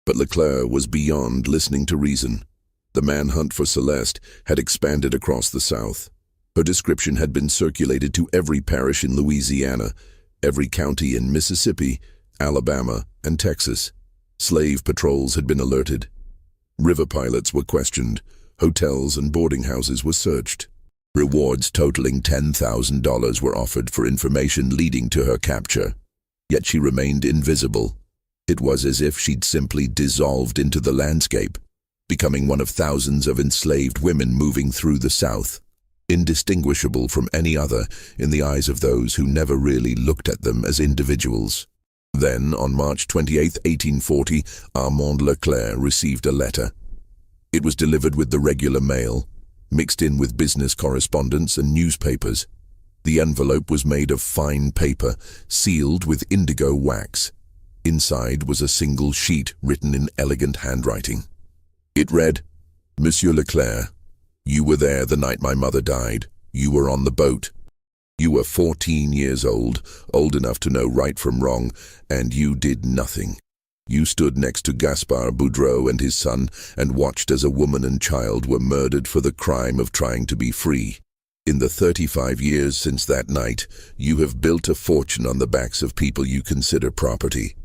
Speaker 1: But Leclerc was beyond listening to reason. The manhunt for Celeste had expanded across the South. Her description had been circulated to every parish in Louisiana, every county in Mississippi, Alabama, and Texas. Slave patrols had been alerted. River pilots were questioned. Hotels and boarding houses were searched. Rewards totaling $10,000 were offered for information leading to her capture. Yet she remained invisible. It was as if she'd simply dissolved into the landscape, becoming one of thousands of enslaved women moving through the South, indistinguishable from any other in the eyes of those who never really looked at them as individuals. Then, on March 28, 1840, Armand Leclerc received a letter. It was delivered with the regular mail, mixed in with business correspondence and newspapers. The envelope was made of fine paper, sealed with indigo wax. Inside was a single sheet written in elegant handwriting. It read, "Monsieur Leclerc, you were there the night my mother died. You were on the boat. You were 14 years old enough to know right from wrong, and you did nothing. You stood next to Gaspard Boudreau and his son and watched as a woman and child were murdered for the crime of trying to be free. In the 35 years since that night, you have built a fortune on the backs of people you consider property.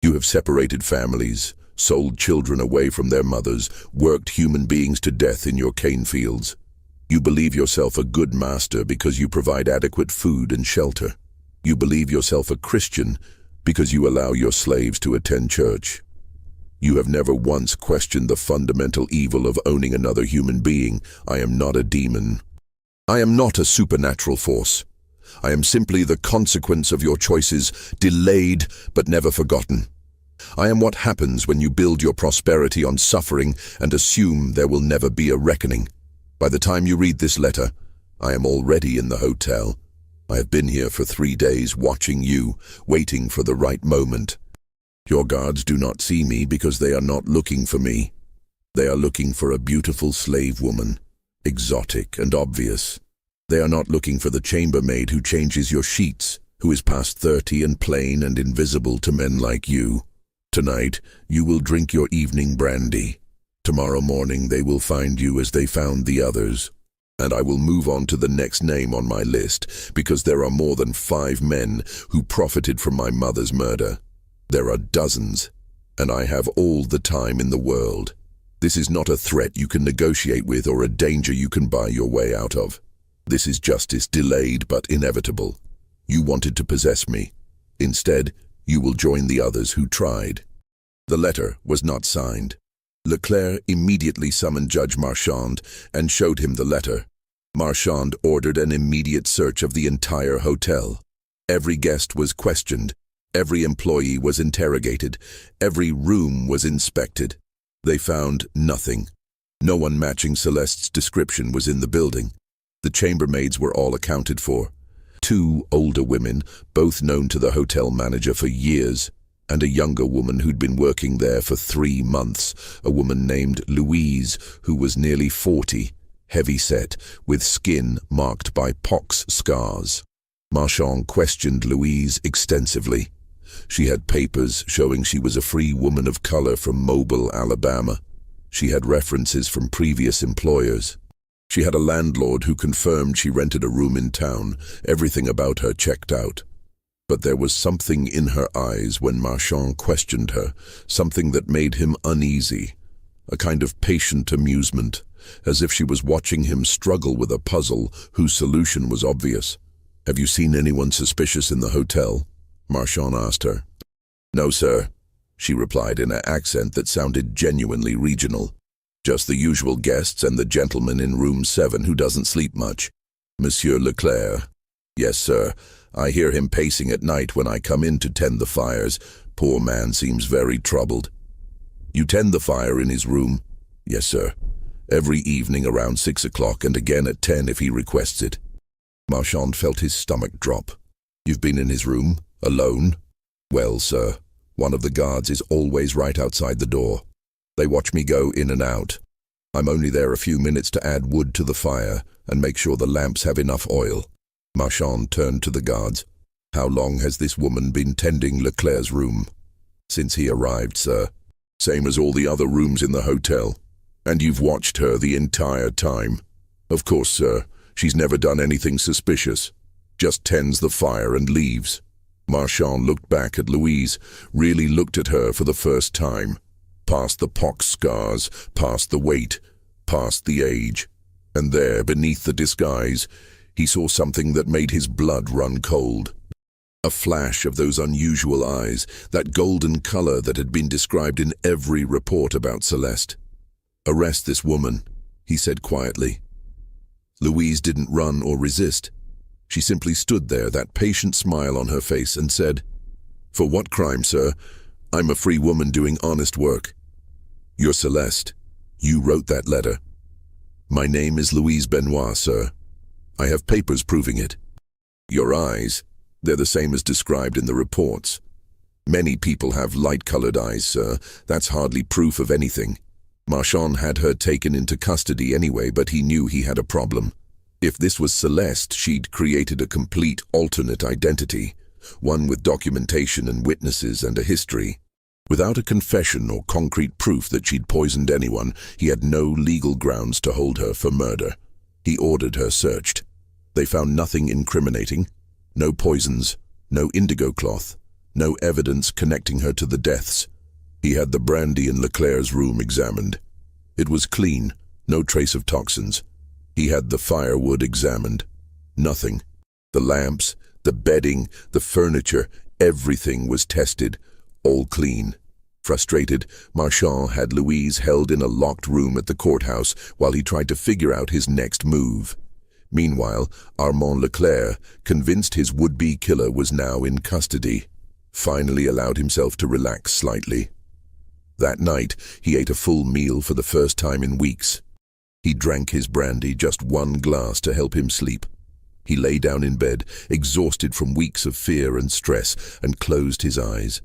Speaker 1: You have separated families, sold children away from their mothers, worked human beings to death in your cane fields. You believe yourself a good master because you provide adequate food and shelter. You believe yourself a Christian because you allow your slaves to attend church. You have never once questioned the fundamental evil of owning another human being. I am not a demon. I am not a supernatural force. I am simply the consequence of your choices, delayed but never forgotten. I am what happens when you build your prosperity on suffering and assume there will never be a reckoning. By the time you read this letter, I am already in the hotel. I have been here for 3 days watching you, waiting for the right moment. Your guards do not see me because they are not looking for me. They are looking for a beautiful slave woman, exotic and obvious. They are not looking for the chambermaid who changes your sheets, who is past 30 and plain and invisible to men like you. Tonight, you will drink your evening brandy. Tomorrow morning they will find you as they found the others. And I will move on to the next name on my list, because there are more than 5 men who profited from my mother's murder. There are dozens, and I have all the time in the world. This is not a threat you can negotiate with or a danger you can buy your way out of. This is justice delayed but inevitable. You wanted to possess me. Instead, you will join the others who tried." The letter was not signed. Leclerc immediately summoned Judge Marchand and showed him the letter. Marchand ordered an immediate search of the entire hotel. Every guest was questioned. Every employee was interrogated. Every room was inspected. They found nothing. No one matching Celeste's description was in the building. The chambermaids were all accounted for. 2 older women, both known to the hotel manager for years, and a younger woman who'd been working there for 3 months, a woman named Louise, who was nearly 40, heavy-set, with skin marked by pox scars. Marchand questioned Louise extensively. She had papers showing she was a free woman of color from Mobile, Alabama. She had references from previous employers. She had a landlord who confirmed she rented a room in town. Everything about her checked out. But there was something in her eyes when Marchand questioned her, something that made him uneasy, a kind of patient amusement, as if she was watching him struggle with a puzzle whose solution was obvious. "Have you seen anyone suspicious in the hotel?" Marchand asked her. "No, sir," she replied in an accent that sounded genuinely regional. "Just the usual guests and the gentleman in room 7 who doesn't sleep much. Monsieur Leclerc." "Yes, sir. I hear him pacing at night when I come in to tend the fires. Poor man seems very troubled." "You tend the fire in his room?" "Yes, sir. Every evening around 6 o'clock and again at 10 if he requests it." Marchand felt his stomach drop. "You've been in his room? Alone?" "Well, sir, one of the guards is always right outside the door. They watch me go in and out. I'm only there a few minutes to add wood to the fire and make sure the lamps have enough oil." Marchand turned to the guards. "How long has this woman been tending Leclerc's room?" "Since he arrived, sir." "Same as all the other rooms in the hotel. And you've watched her the entire time?" "Of course, sir. She's never done anything suspicious. Just tends the fire and leaves." Marchand looked back at Louise, really looked at her for the first time. Past the pox scars, past the weight, past the age. And there, beneath the disguise, he saw something that made his blood run cold. A flash of those unusual eyes, that golden color that had been described in every report about Celeste. "Arrest this woman," he said quietly. Louise didn't run or resist. She simply stood there, that patient smile on her face, and said, "For what crime, sir? I'm a free woman doing honest work." "You're Celeste. You wrote that letter." "My name is Louise Benoit, sir. I have papers proving it." "Your eyes, they're the same as described in the reports." "Many people have light-colored eyes, sir. That's hardly proof of anything." Marchand had her taken into custody anyway, but he knew he had a problem. If this was Celeste, she'd created a complete alternate identity, one with documentation and witnesses and a history. Without a confession or concrete proof that she'd poisoned anyone, he had no legal grounds to hold her for murder. He ordered her searched. They found nothing incriminating, no poisons, no indigo cloth, no evidence connecting her to the deaths. He had the brandy in Leclerc's room examined. It was clean, no trace of toxins. He had the firewood examined. Nothing. The lamps, the bedding, the furniture, everything was tested, all clean. Frustrated, Marchand had Louise held in a locked room at the courthouse while he tried to figure out his next move. Meanwhile, Armand Leclerc, convinced his would-be killer was now in custody, finally allowed himself to relax slightly. That night, he ate a full meal for the first time in weeks. He drank his brandy, just 1 glass to help him sleep. He lay down in bed, exhausted from weeks of fear and stress, and closed his eyes.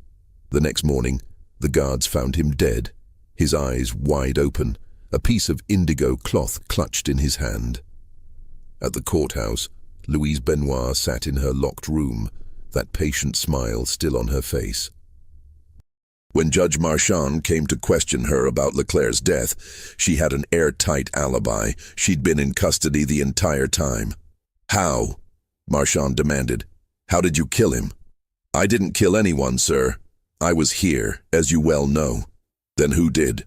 Speaker 1: The next morning, the guards found him dead, his eyes wide open, a piece of indigo cloth clutched in his hand. At the courthouse, Louise Benoit sat in her locked room, that patient smile still on her face. When Judge Marchand came to question her about Leclerc's death, she had an airtight alibi. She'd been in custody the entire time. "How?" Marchand demanded. "How did you kill him?" "I didn't kill anyone, sir. I was here, as you well know." "Then who did?"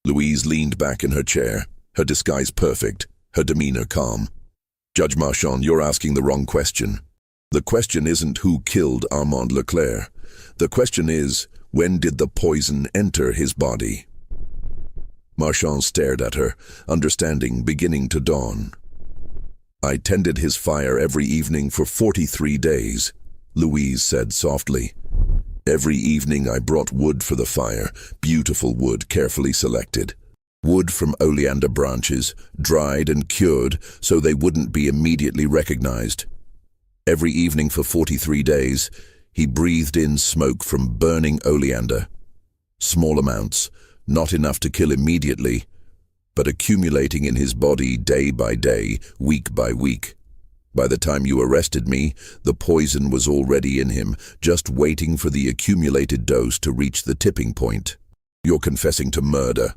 Speaker 1: Louise leaned back in her chair, her disguise perfect, her demeanor calm. "Judge Marchand, you're asking the wrong question. The question isn't who killed Armand Leclerc. The question is, when did the poison enter his body?" Marchand stared at her, understanding beginning to dawn. "I tended his fire every evening for 43 days, Louise said softly. "Every evening I brought wood for the fire, beautiful wood carefully selected. Wood from oleander branches, dried and cured so they wouldn't be immediately recognized. Every evening for 43 days, he breathed in smoke from burning oleander. Small amounts, not enough to kill immediately, but accumulating in his body day by day, week by week. By the time you arrested me, the poison was already in him, just waiting for the accumulated dose to reach the tipping point. You're confessing to murder.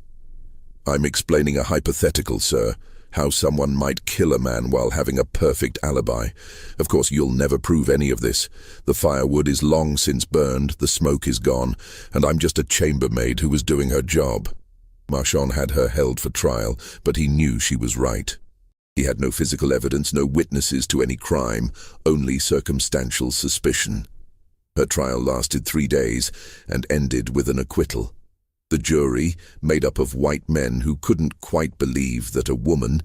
Speaker 1: I'm explaining a hypothetical, sir, how someone might kill a man while having a perfect alibi. Of course, you'll never prove any of this. The firewood is long since burned, the smoke is gone, and I'm just a chambermaid who was doing her job. Marchand had her held for trial, but he knew she was right. He had no physical evidence, no witnesses to any crime, only circumstantial suspicion. Her trial lasted 3 days and ended with an acquittal. The jury, made up of white men who couldn't quite believe that a woman,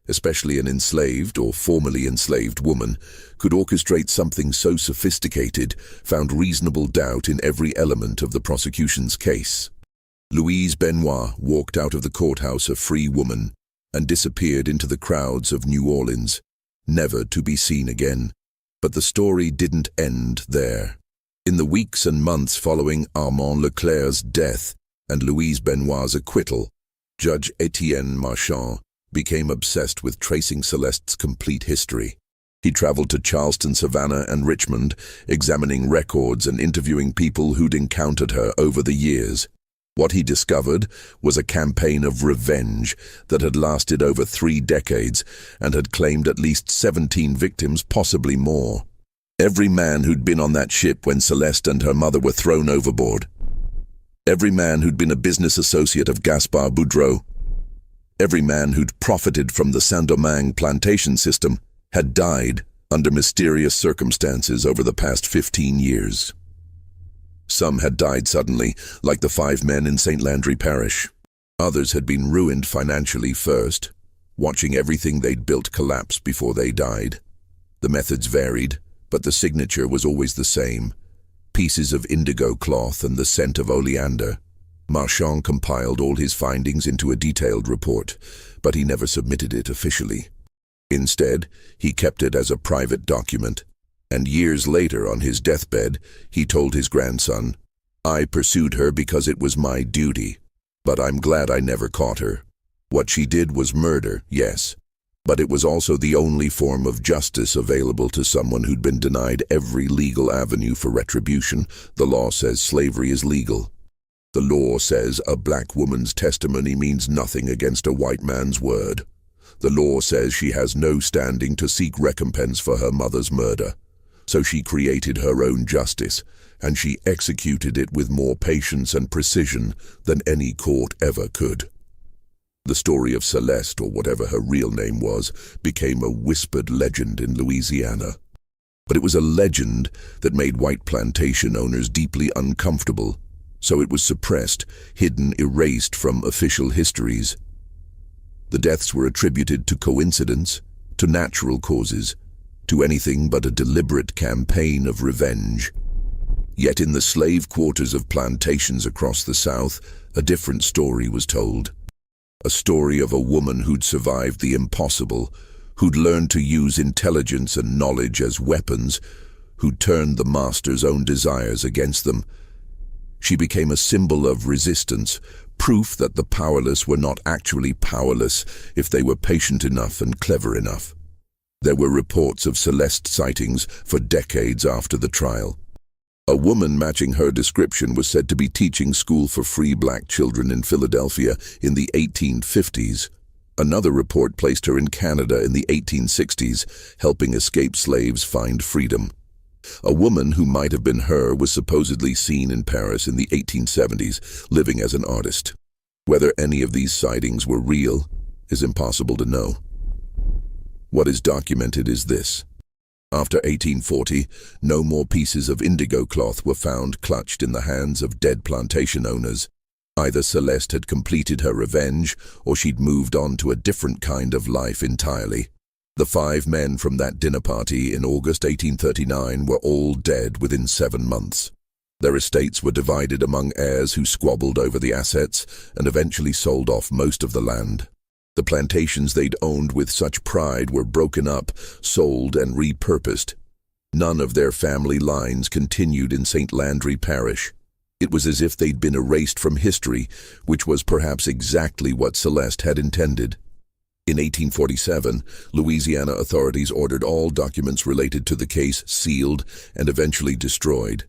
Speaker 1: especially an enslaved or formerly enslaved woman, could orchestrate something so sophisticated, found reasonable doubt in every element of the prosecution's case. Louise Benoit walked out of the courthouse a free woman and disappeared into the crowds of New Orleans, never to be seen again. But the story didn't end there. In the weeks and months following Armand Leclerc's death and Louise Benoit's acquittal, Judge Etienne Marchand became obsessed with tracing Celeste's complete history. He traveled to Charleston, Savannah, and Richmond, examining records and interviewing people who'd encountered her over the years. What he discovered was a campaign of revenge that had lasted over 3 decades and had claimed at least 17 victims, possibly more. Every man who'd been on that ship when Celeste and her mother were thrown overboard. Every man who'd been a business associate of Gaspard Boudreau. Every man who'd profited from the Saint-Domingue plantation system had died under mysterious circumstances over the past 15 years. Some had died suddenly, like the 5 men in St. Landry Parish. Others had been ruined financially first, watching everything they'd built collapse before they died. The methods varied, but the signature was always the same: pieces of indigo cloth and the scent of oleander. Marchand compiled all his findings into a detailed report, but he never submitted it officially. Instead, he kept it as a private document. And years later, on his deathbed, he told his grandson, "I pursued her because it was my duty, but I'm glad I never caught her. What she did was murder, yes, but it was also the only form of justice available to someone who'd been denied every legal avenue for retribution. The law says slavery is legal. The law says a black woman's testimony means nothing against a white man's word. The law says she has no standing to seek recompense for her mother's murder. So she created her own justice, and she executed it with more patience and precision than any court ever could." The story of Celeste, or whatever her real name was, became a whispered legend in Louisiana. But it was a legend that made white plantation owners deeply uncomfortable, so it was suppressed, hidden, erased from official histories. The deaths were attributed to coincidence, to natural causes, to anything but a deliberate campaign of revenge. Yet in the slave quarters of plantations across the South, a different story was told. A story of a woman who'd survived the impossible, who'd learned to use intelligence and knowledge as weapons, who'd turned the master's own desires against them. She became a symbol of resistance, proof that the powerless were not actually powerless if they were patient enough and clever enough. There were reports of Celeste sightings for decades after the trial. A woman matching her description was said to be teaching school for free black children in Philadelphia in the 1850s. Another report placed her in Canada in the 1860s, helping escaped slaves find freedom. A woman who might have been her was supposedly seen in Paris in the 1870s, living as an artist. Whether any of these sightings were real is impossible to know. What is documented is this. After 1840, no more pieces of indigo cloth were found clutched in the hands of dead plantation owners. Either Celeste had completed her revenge, or she'd moved on to a different kind of life entirely. The 5 men from that dinner party in August 1839 were all dead within 7 months. Their estates were divided among heirs who squabbled over the assets and eventually sold off most of the land. The plantations they'd owned with such pride were broken up, sold, and repurposed. None of their family lines continued in St. Landry Parish. It was as if they'd been erased from history, which was perhaps exactly what Celeste had intended. In 1847, Louisiana authorities ordered all documents related to the case sealed and eventually destroyed.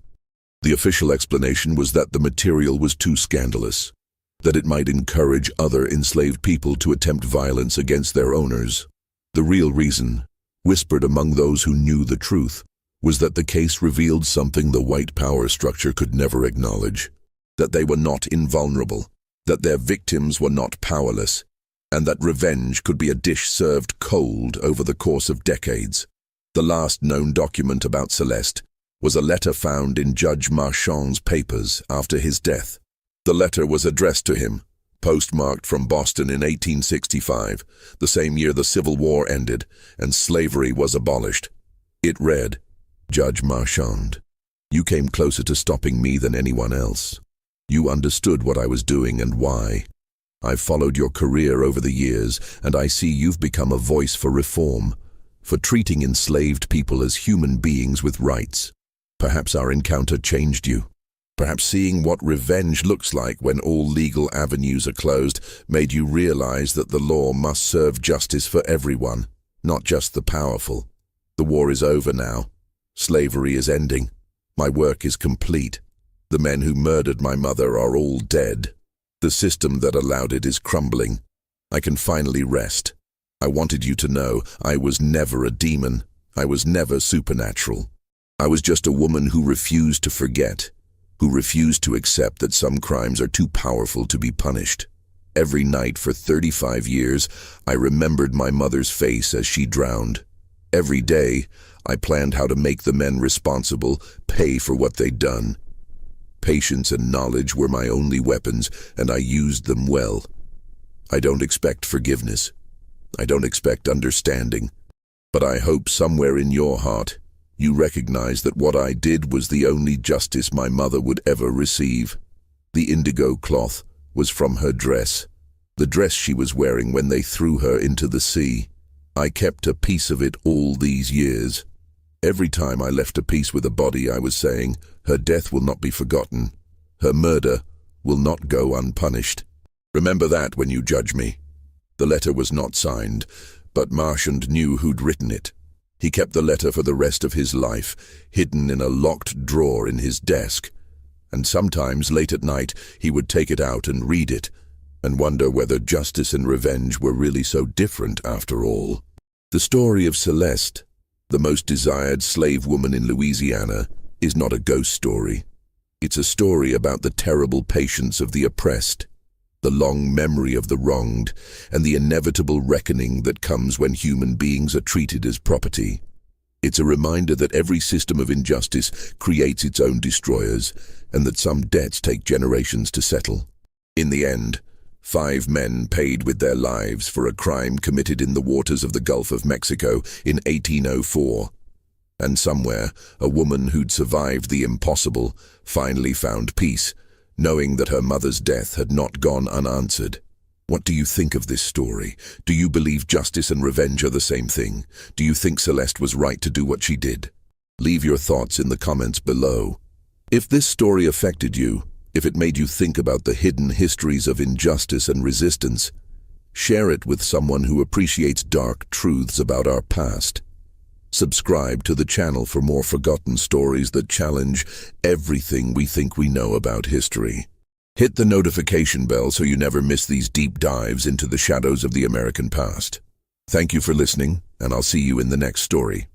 Speaker 1: The official explanation was that the material was too scandalous, that it might encourage other enslaved people to attempt violence against their owners. The real reason, whispered among those who knew the truth, was that the case revealed something the white power structure could never acknowledge, that they were not invulnerable, that their victims were not powerless, and that revenge could be a dish served cold over the course of decades. The last known document about Celeste was a letter found in Judge Marchand's papers after his death. The letter was addressed to him, postmarked from Boston in 1865, the same year the Civil War ended and slavery was abolished. It read, "Judge Marchand, you came closer to stopping me than anyone else. You understood what I was doing and why. I've followed your career over the years, and I see you've become a voice for reform, for treating enslaved people as human beings with rights. Perhaps our encounter changed you. Perhaps seeing what revenge looks like when all legal avenues are closed made you realize that the law must serve justice for everyone, not just the powerful. The war is over now. Slavery is ending. My work is complete. The men who murdered my mother are all dead. The system that allowed it is crumbling. I can finally rest. I wanted you to know I was never a demon. I was never supernatural. I was just a woman who refused to forget, who refused to accept that some crimes are too powerful to be punished. Every night for 35 years, I remembered my mother's face as she drowned. Every day, I planned how to make the men responsible pay for what they'd done. Patience and knowledge were my only weapons, and I used them well. I don't expect forgiveness. I don't expect understanding. But I hope somewhere in your heart, you recognize that what I did was the only justice my mother would ever receive. The indigo cloth was from her dress, the dress she was wearing when they threw her into the sea. I kept a piece of it all these years. Every time I left a piece with a body, I was saying, her death will not be forgotten. Her murder will not go unpunished. Remember that when you judge me. The letter was not signed, but Marchand knew who'd written it. He kept the letter for the rest of his life, hidden in a locked drawer in his desk. And sometimes, late at night, he would take it out and read it, and wonder whether justice and revenge were really so different after all. The story of Celeste, the most desired slave woman in Louisiana, is not a ghost story. It's a story about the terrible patience of the oppressed, the long memory of the wronged, and the inevitable reckoning that comes when human beings are treated as property. It's a reminder that every system of injustice creates its own destroyers, and that some debts take generations to settle. In the end, 5 men paid with their lives for a crime committed in the waters of the Gulf of Mexico in 1804. And somewhere, a woman who'd survived the impossible finally found peace, knowing that her mother's death had not gone unanswered. What do you think of this story? Do you believe justice and revenge are the same thing? Do you think Celeste was right to do what she did? Leave your thoughts in the comments below. If this story affected you, if it made you think about the hidden histories of injustice and resistance, share it with someone who appreciates dark truths about our past. Subscribe to the channel for more forgotten stories that challenge everything we think we know about history. Hit the notification bell so you never miss these deep dives into the shadows of the American past. Thank you for listening, and I'll see you in the next story.